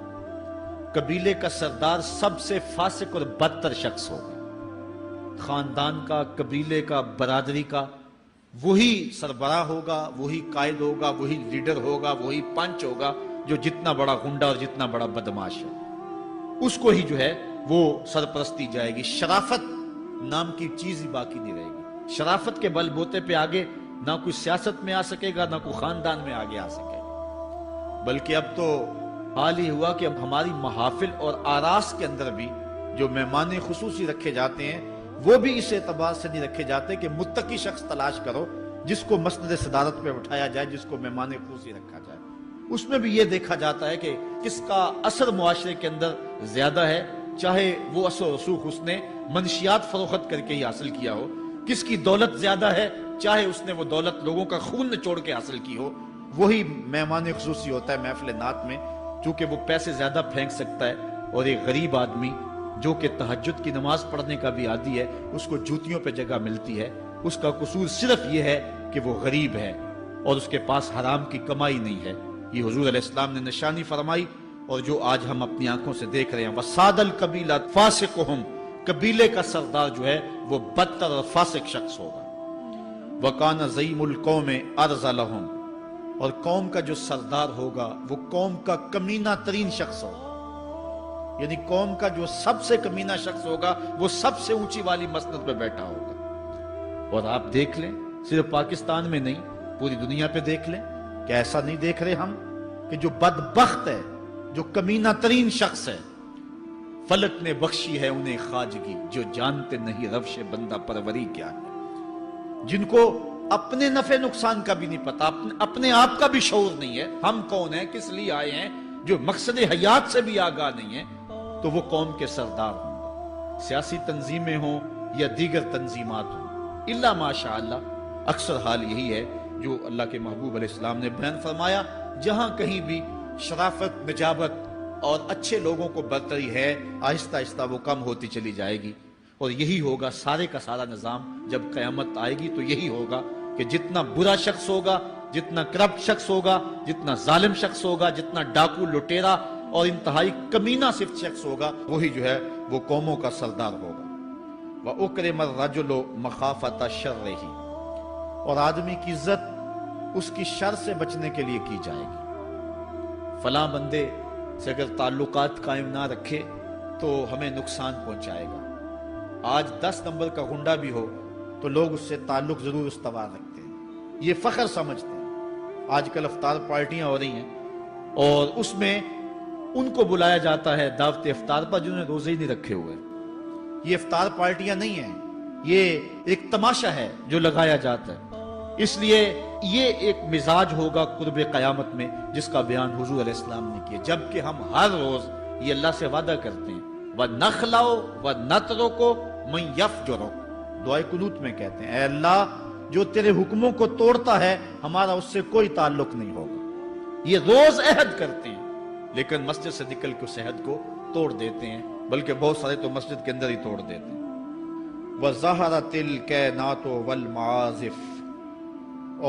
قبیلے کا سردار سب سے فاسق اور بدتر شخص ہوگا۔ خاندان کا، قبیلے کا، برادری کا وہی سربراہ ہوگا، وہی قائد ہوگا، وہی لیڈر ہوگا، وہی پنچ ہوگا جو جتنا بڑا غنڈہ اور جتنا بڑا بدماش ہے اس کو ہی جو ہے وہ سرپرستی جائے گی۔ شرافت نام کی چیز ہی باقی نہیں رہے گی۔ شرافت کے بل بوتے پہ آگے نہ کوئی سیاست میں آ سکے گا، نہ کوئی خاندان میں آگے آ سکے گا، بلکہ اب تو حال ہی ہوا کہ اب ہماری محافل اور آراس کے اندر بھی جو مہمان خصوصی رکھے جاتے ہیں وہ بھی اس اعتبار سے نہیں رکھے جاتے کہ متقی شخص تلاش کرو جس کو مسند صدارت پہ اٹھایا جائے، جس کو مہمان خصوصی رکھا جائے۔ اس میں بھی یہ دیکھا جاتا ہے کہ کس کا اثر معاشرے کے اندر زیادہ ہے، چاہے وہ اثر و رسوخ اس نے منشیات فروخت کر کے ہی حاصل کیا ہو، کس کی دولت زیادہ ہے، چاہے اس نے وہ دولت لوگوں کا خون نچوڑ کے حاصل کی ہو، وہی مہمان خصوصی ہوتا ہے محفل نعت میں، چونکہ وہ پیسے زیادہ پھینک سکتا ہے۔ اور ایک غریب آدمی جو کہ تہجد کی نماز پڑھنے کا بھی عادی ہے، اس کو جوتیوں پہ جگہ ملتی ہے، اس کا قصور صرف یہ ہے کہ وہ غریب ہے اور اس کے پاس حرام کی کمائی نہیں ہے۔ یہ حضور علیہ السلام نے نشانی فرمائی اور جو آج ہم اپنی آنکھوں سے دیکھ رہے ہیں۔ وَسَادَ الْقَبِيلَةِ فَاسِقُهُمْ، قبیلے کا سردار جو ہے وہ بدتر اور فاسق شخص ہوگا۔ وَكَانَ زَعِيمُ الْقَوْمِ أَرْذَلَهُمْ، اور قوم کا جو سردار ہوگا وہ قوم کا کمینہ ترین شخص ہوگا، یعنی قوم کا جو سب سے کمینہ شخص ہوگا وہ سب سے اونچی والی مسند پہ بیٹھا ہوگا۔ اور آپ دیکھ لیں، صرف پاکستان میں نہیں پوری دنیا پہ دیکھ لیں کہ ایسا نہیں دیکھ رہے ہم کہ جو بدبخت ہے، جو کمینہ ترین شخص ہے، فلک نے بخشی ہے انہیں خواجگی، جو جانتے نہیں روش بندہ پروری کیا ہے، جن کو اپنے نفع نقصان کا بھی نہیں پتا، اپنے آپ کا بھی شعور نہیں ہے، ہم کون ہیں، کس لیے آئے ہیں، جو مقصد حیات سے بھی آگاہ نہیں ہے، تو وہ قوم کے سردار ہوں گے، سیاسی تنظیمیں ہوں یا دیگر تنظیمات ہوں، الا ماشاء اللہ اکثر حال یہی ہے جو اللہ کے محبوب علیہ السلام نے بیان فرمایا، جہاں کہیں بھی شرافت، نجابت اور اچھے لوگوں کو برتری ہے، آہستہ آہستہ وہ کم ہوتی چلی جائے گی، اور یہی ہوگا سارے کا سارا نظام جب قیامت آئے گی تو یہی ہوگا کہ جتنا برا شخص ہوگا، جتنا کرپٹ شخص ہوگا، جتنا ظالم شخص ہوگا، جتنا ڈاکو لٹیرا اور انتہائی کمینہ صفت شخص ہوگا، وہی جو ہے وہ قوموں کا سردار ہوگا۔ وَأُكْرِمَ الرَّجُلُ مَخَافَةَ شَرِّهِ، اور آدمی کی عزت اس کی شر سے بچنے کے لیے کی جائے گی۔ فلاں بندے سے اگر تعلقات قائم نہ رکھے تو ہمیں نقصان پہنچائے گا۔ آج 10 نمبر کا غنڈہ بھی ہو تو لوگ اس سے تعلق ضرور استوار رکھتے ہیں، یہ فخر سمجھتے ہیں۔ آج کل افطار پارٹیاں ہو رہی ہیں اور اس میں ان کو بلایا جاتا ہے دعوت افطار پر جنہوں نے روزے ہی نہیں رکھے ہوئے۔ یہ افطار پارٹیاں نہیں ہیں، یہ ایک تماشا ہے جو لگایا جاتا ہے۔ اس لیے یہ ایک مزاج ہوگا قرب قیامت میں جس کا بیان حضور علیہ السلام نے کیا، جبکہ ہم ہر روز یہ اللہ سے وعدہ کرتے ہیں وَنَخْلَعُ وَنَتْرُكُ مَن يَفْجُرُ، دعائے قنوت میں کہتے ہیں اے اللہ جو تیرے حکموں کو توڑتا ہے ہمارا اس سے کوئی تعلق نہیں ہوگا۔ یہ روز عہد کرتے ہیں لیکن مسجد سے نکل کے اس عہد کو توڑ دیتے ہیں، بلکہ بہت سارے تو مسجد کے اندر ہی توڑ دیتے ہیں۔ وَظَهَرَتِ الْكَيْنَاتُ وَالْمَعَازِفُ،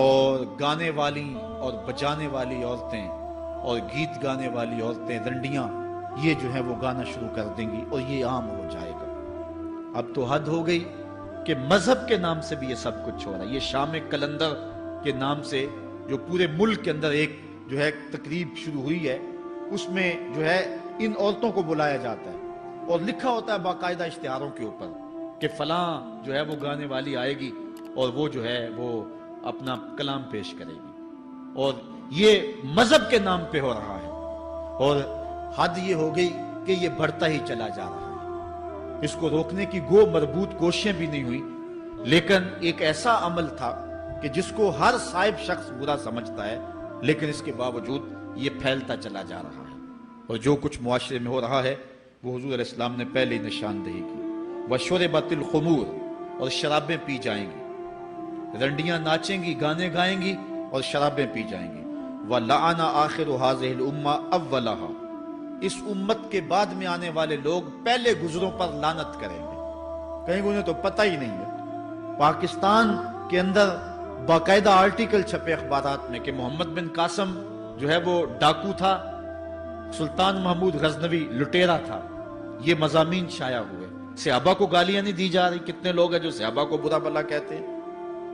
اور گانے والی اور بجانے والی عورتیں اور گیت گانے والی عورتیں، رنڈیاں، یہ جو ہے وہ گانا شروع کر دیں گی اور یہ عام ہو جائے گا۔ اب تو حد ہو گئی کہ مذہب کے نام سے بھی یہ سب کچھ ہو رہا ہے۔ یہ شام کلندر کے نام سے جو پورے ملک کے اندر ایک جو ہے تقریب شروع ہوئی ہے، اس میں جو ہے ان عورتوں کو بلایا جاتا ہے اور لکھا ہوتا ہے باقاعدہ اشتہاروں کے اوپر کہ فلاں جو ہے وہ گانے والی آئے گی اور وہ جو ہے وہ اپنا کلام پیش کرے گی، اور یہ مذہب کے نام پہ ہو رہا ہے۔ اور حد یہ ہو گئی کہ یہ بڑھتا ہی چلا جا رہا ہے۔ اس کو روکنے کی گو مربوط کوششیں بھی نہیں ہوئی، لیکن ایک ایسا عمل تھا کہ جس کو ہر صاحب شخص برا سمجھتا ہے، لیکن اس کے باوجود یہ پھیلتا چلا جا رہا ہے۔ اور جو کچھ معاشرے میں ہو رہا ہے وہ حضور علیہ السلام نے پہلے ہی نشاندہی کی۔ وَشُرِبَتِ الْخُمُورُ، اور شرابیں پی جائیں گی، رنڈیاں ناچیں گی، گانے گائیں گی اور شرابیں پی جائیں گی۔ وَلَعَنَ آخِرُ هَذِهِ الْأُمَّةِ أَوَّلَهَا، اس امت کے بعد میں آنے والے لوگ پہلے گزروں پر لعنت کریں گے، کہیں انہیں تو پتہ ہی نہیں ہے۔ پاکستان کے اندر باقاعدہ آرٹیکل چھپے اخبارات میں کہ محمد بن قاسم جو ہے وہ ڈاکو تھا، سلطان محمود غزنوی لٹیرا تھا، یہ مضامین شائع ہوئے۔ صحابہ کو گالیاں نہیں دی جا رہی، کتنے لوگ ہیں جو صحابہ کو برا بھلا کہتے ہیں،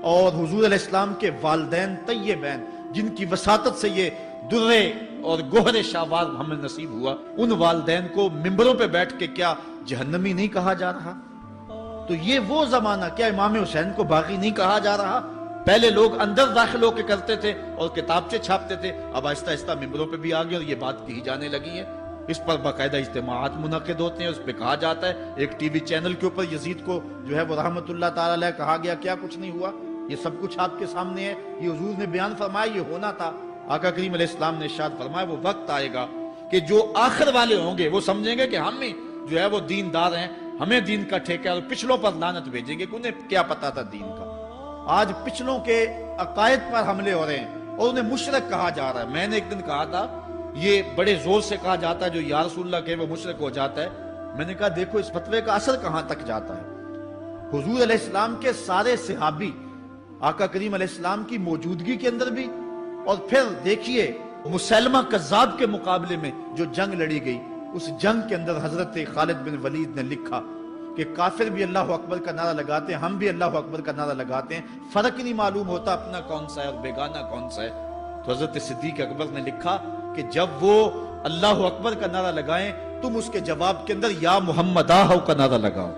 اور حضور علیہ السلام کے والدین طیبین جن کی وساطت سے یہ درے اور گوہر شاہوار ہمیں نصیب ہوا، ان والدین کو ممبروں پہ بیٹھ کے کیا جہنمی نہیں کہا جا رہا؟ تو یہ وہ زمانہ، کیا امام حسین کو باغی نہیں کہا جا رہا؟ پہلے لوگ اندر داخل ہو کے کرتے تھے اور کتابچے چھاپتے تھے، اب آہستہ آہستہ ممبروں پہ بھی آ گئے اور یہ بات کہی جانے لگی ہے۔ اس پر باقاعدہ اجتماعات منعقد ہوتے ہیں، اس پہ کہا جاتا ہے۔ ایک ٹی وی چینل کے اوپر یزید کو جو ہے وہ رحمت اللہ تعالی علیہ کہا گیا، کیا کچھ نہیں ہوا، یہ سب کچھ آپ کے سامنے ہے، یہ حضور نے بیان فرمایا، یہ ہونا تھا۔ آقا کریم علیہ السلام نے ارشاد فرمایا وہ وقت آئے گا کہ جو آخر والے ہوں گے وہ سمجھیں گے کہ ہم ہی جو ہے وہ دیندار ہیں، ہمیں دین کا ٹھیکہ، اور پچھلوں پر لعنت بھیجیں گے کہ انہیں کیا پتا تھا دین کا۔ آج پچھلوں کے عقائد پر حملے ہو رہے ہیں اور انہیں مشرک کہا جا رہا ہے۔ میں نے ایک دن کہا تھا یہ بڑے زور سے کہا جاتا ہے جو یا رسول اللہ کہے وہ مشرک ہو جاتا ہے۔ میں نے کہا دیکھو اس فتوے کا اثر کہاں تک جاتا ہے۔ حضور علیہ السلام کے سارے صحابی آقا کریم علیہ السلام کی موجودگی کے اندر بھی، اور پھر دیکھیے مسلمہ کذاب کے مقابلے میں جو جنگ لڑی گئی، اس جنگ کے اندر حضرت خالد بن ولید نے لکھا کہ کافر بھی اللہ اکبر کا نعرہ لگاتے ہیں، ہم بھی اللہ اکبر کا نعرہ لگاتے ہیں، فرق ہی نہیں معلوم ہوتا اپنا کون سا ہے اور بیگانہ کون سا ہے۔ تو حضرت صدیق اکبر نے لکھا کہ جب وہ اللہ اکبر کا نعرہ لگائیں تم اس کے جواب کے اندر یا محمد آہو کا نعرہ لگاؤ۔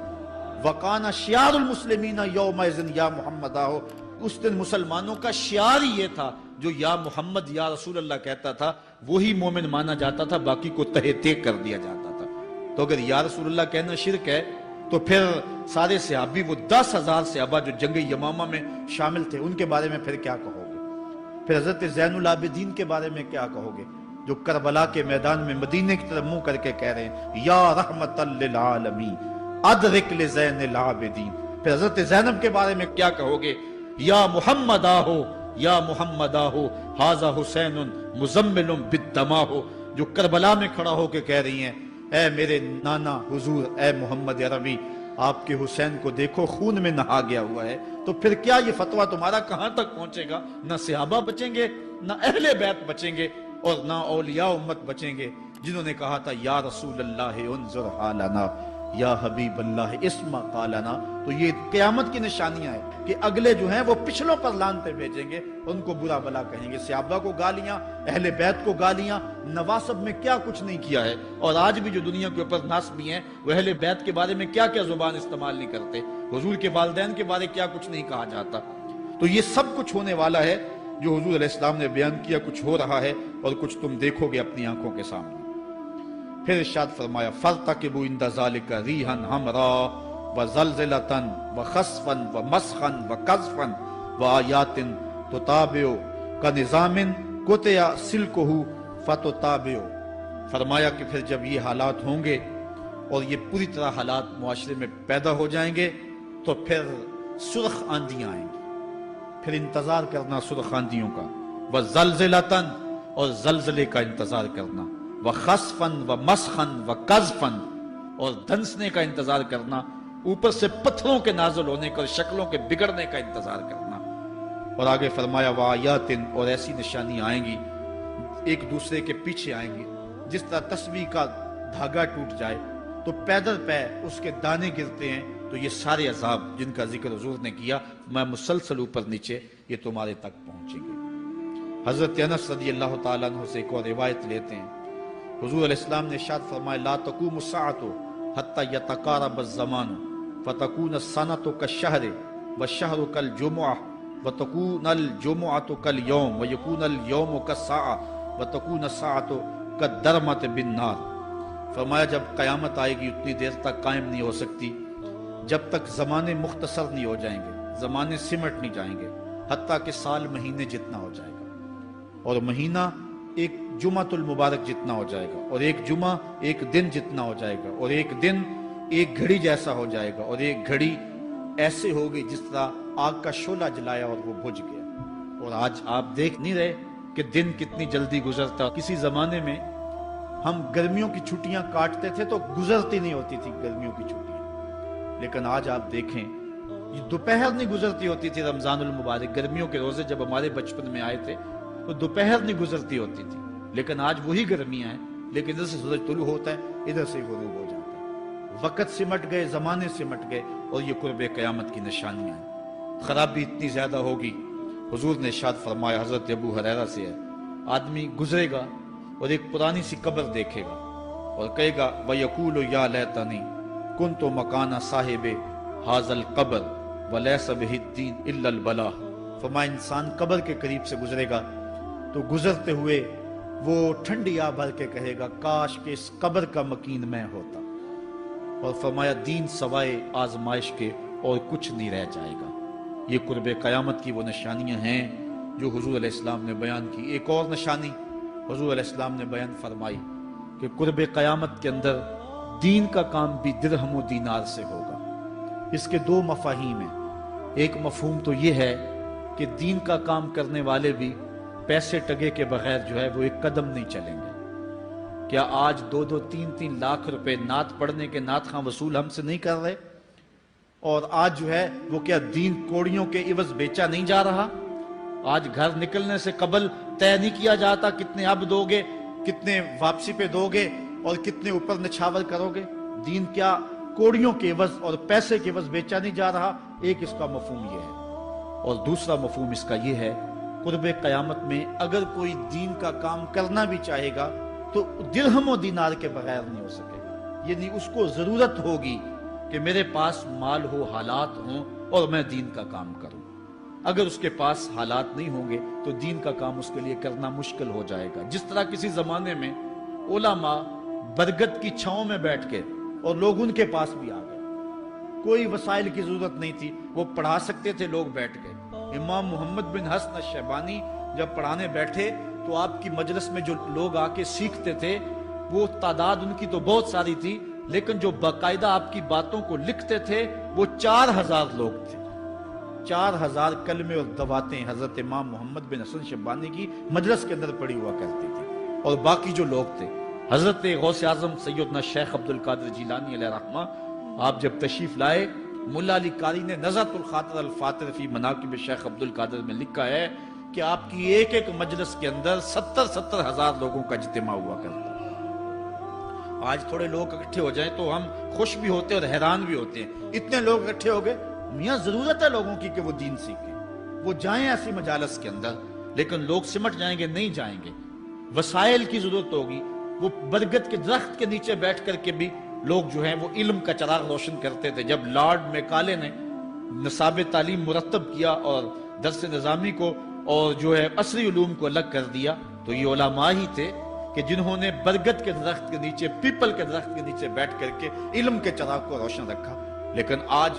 وَقَانَ شِعَارُ الْمُسْلِمِينَ يَوْمَئِذٍ یا محمد آہو، اس دن مسلمانوں کا شعار ہی یہ تھا، جو یا محمد یا رسول اللہ کہتا تھا وہی مومن مانا جاتا تھا، باقی کو تہے تیگ کر دیا جاتا تھا۔ تو اگر یا رسول اللہ کہنا شرک ہے تو پھر سارے صحابی، وہ 10,000 صحابہ جو جنگ یمامہ میں شامل تھے، ان کے بارے میں پھر کیا کہو گے؟ پھر حضرت زین العابدین کے بارے میں کیا کہو گے جو کربلا کے میدان میں مدینے کی طرف منہ کر کے کہہ رہے ہیں یا رحمت للعالمین ادرک لزین العابدین؟ پھر حضرت زینب کے بارے میں کیا کہو گے؟ یا محمد آہو یا محمد آہو ھذا حسین مزمل بالدماء، جو کربلا میں کھڑا ہو کے کہہ رہی ہیں اے میرے نانا حضور، اے محمد عربی، آپ کے حسین کو دیکھو خون میں نہا گیا ہوا ہے۔ تو پھر کیا یہ فتویٰ تمہارا کہاں تک پہنچے گا؟ نہ صحابہ بچیں گے، نہ اہل بیت بچیں گے، اور نہ اولیاء امت بچیں گے، جنہوں نے کہا تھا یا رسول اللہ انظر حالنا یا حبیب اللہ اسمع قالنا۔ تو یہ قیامت کی نشانیاں ہیں کہ اگلے جو ہیں وہ پچھلوں پر لعنتیں بھیجیں گے، ان کو برا بلا کہیں گے، صحابہ کو گالیاں، اہل بیت کو گالیاں، نواسب میں کیا کچھ نہیں کیا ہے۔ اور آج بھی جو دنیا کے اوپر ناسبی ہیں وہ اہل بیت کے بارے میں کیا کیا زبان استعمال نہیں کرتے، حضور کے والدین کے بارے کیا کچھ نہیں کہا جاتا۔ تو یہ سب کچھ ہونے والا ہے جو حضور علیہ السلام نے بیان کیا، کچھ ہو رہا ہے اور کچھ تم دیکھو گے اپنی آنکھوں کے سامنے۔ پھر ارشاد فرمایا فَارْتَقِبُوا عِنْدَ ذَلِكَ رِيحًا حَمْرَاءَ وَزَلْزَلَةً وَخَسْفًا وَمَسْخًا وَقَذْفًا وَآيَاتٍ تُتَابِعُ كَنِظَامٍ قُطِعَ سِلْكُهُ فَتُتَابِعُ۔ فرمایا کہ پھر جب یہ حالات ہوں گے اور یہ پوری طرح حالات معاشرے میں پیدا ہو جائیں گے تو پھر سرخ آندیاں آئیں گی، پھر انتظار کرنا سرخ آندیوں کا، وَزَلْزَلَةً اور زلزلے کا انتظار کرنا، وَخَسْفًا وَمَسْخًا وَقَذْفًا اور دھنسنے کا انتظار کرنا، اوپر سے پتھروں کے نازل ہونے کا اور شکلوں کے بگڑنے کا انتظار کرنا۔ اور آگے فرمایا وَآيَاتٍ اور ایسی نشانیاں آئیں گی ایک دوسرے کے پیچھے آئیں گی، جس طرح تسبیح کا دھاگا ٹوٹ جائے تو پیدل پہ اس کے دانے گرتے ہیں، تو یہ سارے عذاب جن کا ذکر حضور نے کیا میں مسلسل اوپر نیچے یہ تمہارے تک پہنچیں گے۔ حضرت انس رضی اللہ تعالیٰ عنہ سے ایک اور روایت لیتے ہیں، حضور علیہ السلام نے ارشاد فرمایا لا تقوم الساعة حتى يتقارب الزمان فتكون السنة كالشهر والشهر كالجمعة وتكون الجمعة كاليوم ويكون اليوم كالساعة وتكون الساعة كالدرمة بالنار۔ فرمایا جب قیامت آئے گی اتنی دیر تک قائم نہیں ہو سکتی جب تک زمانے مختصر نہیں ہو جائیں گے، زمانے سمٹ نہیں جائیں گے، حتیٰ کہ سال مہینے جتنا ہو جائے گا، اور مہینہ ایک جمعۃ المبارک جتنا ہو جائے گا، اور ایک جمعہ ایک دن جتنا ہو جائے گا، اور ایک دن ایک گھڑی جیسا ہو جائے گا، اور ایک گھڑی ایسے ہوگی جس طرح آگ کا شعلہ جلایا اور وہ بجھ گیا۔ اور آج آپ دیکھ نہیں رہے کہ دن کتنی جلدی گزرتا۔ کسی زمانے میں ہم گرمیوں کی چھٹیاں کاٹتے تھے تو گزرتی نہیں ہوتی تھی گرمیوں کی چھٹیاں، لیکن آج آپ دیکھیں یہ دوپہر نہیں گزرتی ہوتی تھی۔ رمضان المبارک گرمیوں کے روزے جب ہمارے بچپن میں آئے تھے تو دوپہر نہیں گزرتی ہوتی تھی، لیکن آج وہی گرمیاں ہیں، لیکن ادھر سے سورج طلوع ہوتا ہے ادھر سے غروب ہو جاتا ہے۔ وقت سمٹ گئے، زمانے سمٹ گئے، اور یہ قرب قیامت کی نشانیاں ہیں۔ خرابی اتنی زیادہ ہوگی، حضور نے ارشاد فرمایا حضرت ابو ہریرہ سے ہے، آدمی گزرے گا اور ایک پرانی سی قبر دیکھے گا اور کہے گا وَيَقُولُ يَا لَيْتَنِي كُنْتُ مَكَانَ صَاحِبِ هَذَا الْقَبْرِ وَلَيْسَ بِهِ الدِّينُ إِلَّا الْبَلَاغُ۔ فرمایا انسان قبر کے قریب سے گزرے گا تو گزرتے ہوئے وہ ٹھنڈی آہ بھر کے کہے گا کاش کہ اس قبر کا مکین میں ہوتا، اور فرمایا دین سوائے آزمائش کے اور کچھ نہیں رہ جائے گا۔ یہ قرب قیامت کی وہ نشانیاں ہیں جو حضور علیہ السلام نے بیان کی۔ ایک اور نشانی حضور علیہ السلام نے بیان فرمائی کہ قرب قیامت کے اندر دین کا کام بھی درہم و دینار سے ہوگا۔ اس کے دو مفاہیم ہیں۔ ایک مفہوم تو یہ ہے کہ دین کا کام کرنے والے بھی پیسے ٹگے کے بغیر جو ہے وہ ایک قدم نہیں چلیں گے۔ کیا آج 2-2 3-3 لاکھ روپے نعت پڑھنے کے نعت خواں وصول ہم سے نہیں کر رہے؟ اور آج جو ہے وہ کیا دین کوڑیوں کے عوض بیچا نہیں جا رہا؟ آج گھر نکلنے سے قبل طے نہیں کیا جاتا کتنے اب دو گے، کتنے واپسی پہ دو گے اور کتنے اوپر نچھاور کرو گے؟ دین کیا کوڑیوں کے عوض اور پیسے کے عوض بیچا نہیں جا رہا؟ ایک اس کا مفہوم یہ ہے، اور دوسرا مفہوم اس کا یہ ہے قرب قیامت میں اگر کوئی دین کا کام کرنا بھی چاہے گا تو درہم و دینار کے بغیر نہیں ہو سکے گا۔ یعنی اس کو ضرورت ہوگی کہ میرے پاس مال ہو، حالات ہوں اور میں دین کا کام کروں۔ اگر اس کے پاس حالات نہیں ہوں گے تو دین کا کام اس کے لیے کرنا مشکل ہو جائے گا۔ جس طرح کسی زمانے میں علماء برگد کی چھاؤں میں بیٹھ کے اور لوگ ان کے پاس بھی آ گئے، کوئی وسائل کی ضرورت نہیں تھی، وہ پڑھا سکتے تھے، لوگ بیٹھ گئے۔ امام محمد بن حسن الشیبانی جب پڑھانے بیٹھے تو آپ کی مجلس میں جو لوگ آ کے سیکھتے تھے وہ تعداد ان کی تو بہت ساری تھی، لیکن جو باقاعدہ آپ کی باتوں کو لکھتے تھے وہ 4000 لوگ تھے۔ 4000 کلمے اور دواتیں حضرت امام محمد بن حسن شیبانی کی مجلس کے اندر پڑھی ہوا کرتی تھی، اور باقی جو لوگ تھے حضرت غوث اعظم سیدنا شیخ عبد القادر جیلانی علیہ رحمہ، آپ جب تشریف لائے ملا علی قاری نے نزہۃ الخاطر الفاتر فی مناقب شیخ عبد القادر میں لکھا ہے کہ آپ کی ایک ایک مجلس کے اندر 70 ہزار لوگوں کا اجتماع ہوا کرتا۔ آج تھوڑے لوگ اکٹھے ہو جائیں تو ہم خوش بھی ہوتے اور حیران بھی ہوتے ہیں، اتنے لوگ اکٹھے ہو گئے۔ میاں ضرورت ہے لوگوں کی کہ وہ دین سیکھیں، وہ جائیں ایسی مجالس کے اندر، لیکن لوگ سمٹ جائیں گے، نہیں جائیں گے۔ وسائل کی ضرورت ہوگی۔ وہ برگد کے درخت کے نیچے بیٹھ کر کے بھی لوگ جو ہیں وہ علم کا چراغ روشن کرتے تھے۔ جب لارڈ میکالے نے نصاب تعلیم مرتب کیا اور درس نظامی کو اور جو ہے عصری علوم کو الگ کر دیا، تو یہ علماء ہی تھے کہ جنہوں نے برگد کے درخت کے نیچے، پیپل کے درخت کے نیچے بیٹھ کر کے علم کے چراغ کو روشن رکھا۔ لیکن آج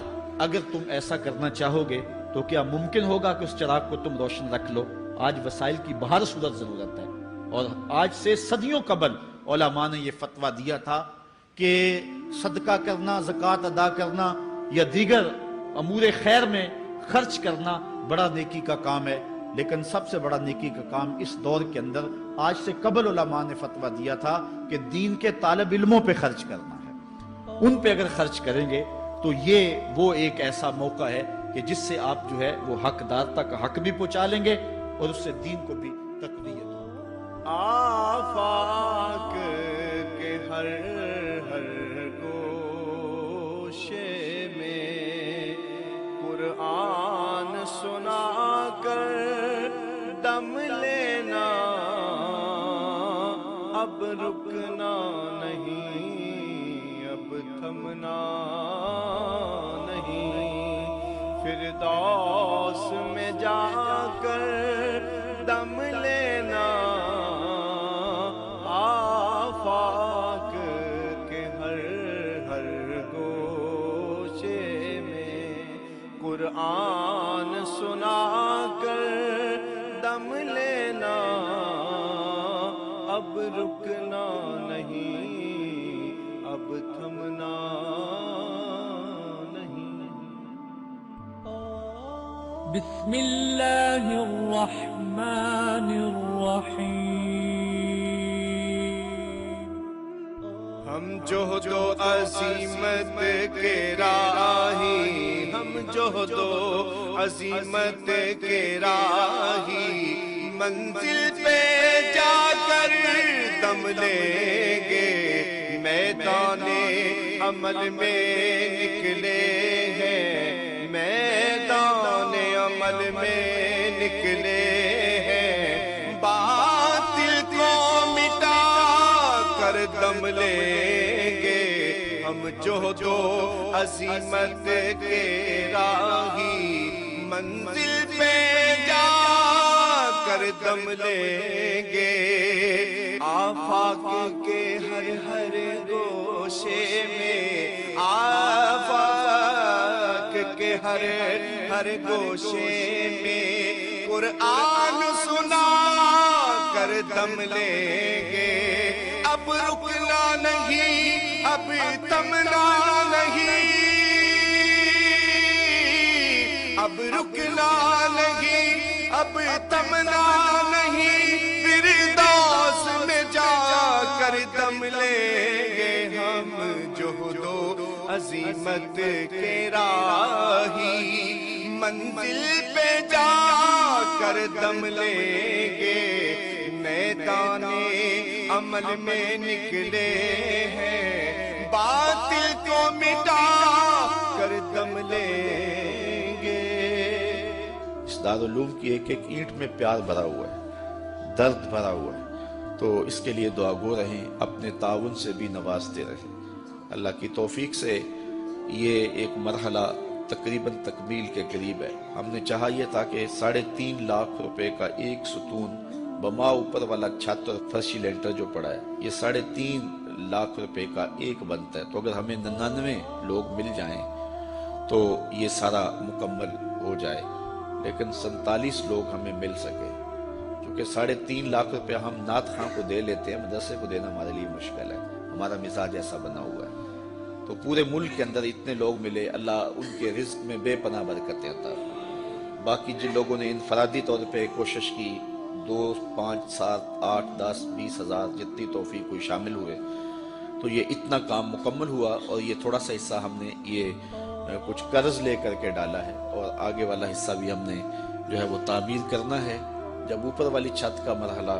اگر تم ایسا کرنا چاہو گے تو کیا ممکن ہوگا کہ اس چراغ کو تم روشن رکھ لو؟ آج وسائل کی بہر صورت ضرورت ہے، اور آج سے صدیوں قبل علماء نے یہ فتویٰ دیا تھا کہ صدقہ کرنا، زکوٰۃ ادا کرنا یا دیگر امور خیر میں خرچ کرنا بڑا نیکی کا کام ہے، لیکن سب سے بڑا نیکی کا کام اس دور کے اندر آج سے قبل علماء نے فتویٰ دیا تھا کہ دین کے طالب علموں پہ خرچ کرنا ہے۔ ان پہ اگر خرچ کریں گے تو یہ وہ ایک ایسا موقع ہے کہ جس سے آپ جو ہے وہ حقدار تک حق بھی پہنچا لیں گے اور اس سے دین کو بھی تقویت ہوگی۔ آفاق کے ہر ہر گوشے میں قرآن سنا کر دم لینا، اب رکنا نہیں، اب تھمنا نہیں، فردوس میں جا کر دم لینا، آفاق کے ہر ہر گوشے میں قرآن سنا کر دم لینا، اب رکنا نہیں، اب تھمنا نہیں۔ بسم اللہ الرحمن الرحیم۔ ہم جہد و عظیمت کے راہی، ہم جہد و عظیمت کے راہی، منزل پہ جا کر دم لیں گے، میدان عمل میں نکلے ہیں، میدان عمل میں نکلے ہیں، باطل کو مٹا کر دم لیں گے، ہم جہد و عظیمت کے راہی، منزل پہ جا کر دم لیں گے، آفاق کے ہر ہر گوشے میں، آفاق کے ہر ہر گوشے میں قرآن سنا کر دم لیں گے، اب رکنا نہیں، اب تھمنا نہیں، اب رکنا نہیں، اب تھمنا نہیں، فردوس میں جا کر دم لیں گے، ہم جہد و عظیمت کے راہی، منزل پہ جا کر دم لیں گے، میدان عمل میں نکلے ہیں، باطل کو مٹا کر دم لیں گے۔ اس دارالعلوم کی ایک ایک اینٹ میں پیار بھرا ہوا ہے، درد بھرا ہوا ہے، تو اس کے لیے دعا گو رہیں، اپنے تعاون سے بھی نوازتے رہیں۔ اللہ کی توفیق سے یہ ایک مرحلہ تقریباً تکمیل کے قریب ہے۔ ہم نے چاہا یہ تھا کہ 3.5 لاکھ روپے کا ایک ستون بما اوپر والا چھت اور فرشی لینٹر جو پڑا ہے، یہ 3.5 لاکھ روپے کا ایک بنتا ہے، تو اگر ہمیں 99 لوگ مل جائیں تو یہ سارا مکمل ہو جائے، لیکن 47 لوگ ہمیں مل سکے، کیونکہ 3.5 لاکھ روپے ہم نعت خاں کو دے لیتے ہیں، مدرسے کو دینا ہمارے لیے مشکل ہے، ہمارا مزاج ایسا بنا ہوا ہے۔ تو پورے ملک کے اندر اتنے لوگ ملے، اللہ ان کے رزق میں بے پناہ برکتیں عطا فرمائے۔ باقی جن لوگوں نے انفرادی طور پہ کوشش کی، 2، 5، 7، 8، 10، 20 ہزار جتنی توفیق کوئی شامل ہوئے، تو یہ اتنا کام مکمل ہوا، اور یہ تھوڑا سا حصہ ہم نے یہ کچھ قرض لے کر کے ڈالا ہے، اور آگے والا حصہ بھی ہم نے جو ہے وہ تعمیر کرنا ہے۔ جب اوپر والی چھت کا مرحلہ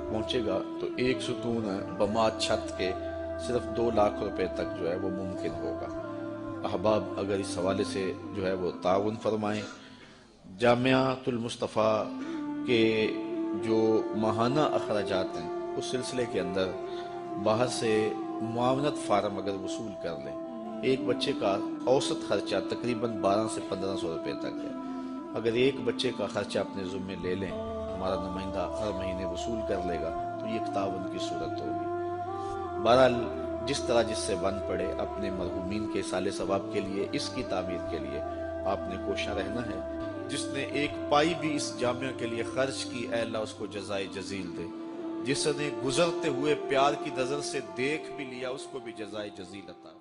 پہنچے گا تو ایک ستون بما چھت کے صرف 2 لاکھ روپے تک جو ہے وہ ممکن ہوگا۔ احباب اگر اس حوالے سے جو ہے وہ تعاون فرمائیں۔ جامعۃ المصطفیٰ کے جو ماہانہ اخراجات ہیں اس سلسلے کے اندر باہر سے معاونت فارم اگر وصول کر لیں، ایک بچے کا اوسط خرچہ تقریباً 1200 سے 1500 روپے تک ہے، اگر ایک بچے کا خرچہ اپنے ذمے لے لیں، ہمارا نمائندہ ہر مہینے وصول کر لے گا، تو یہ ایک تعاون کی صورت ہوگی۔ بہرحال جس طرح جس سے بن پڑے، اپنے مرحومین کے اصالِ ثواب کے لیے، اس کی تعمیر کے لیے آپ نے کوشاں رہنا ہے۔ جس نے ایک پائی بھی اس جامعہ کے لیے خرچ کی، اے اللہ اس کو جزائے جزیل دے۔ جس نے گزرتے ہوئے پیار کی نظر سے دیکھ بھی لیا، اس کو بھی جزائے جزیل عطا۔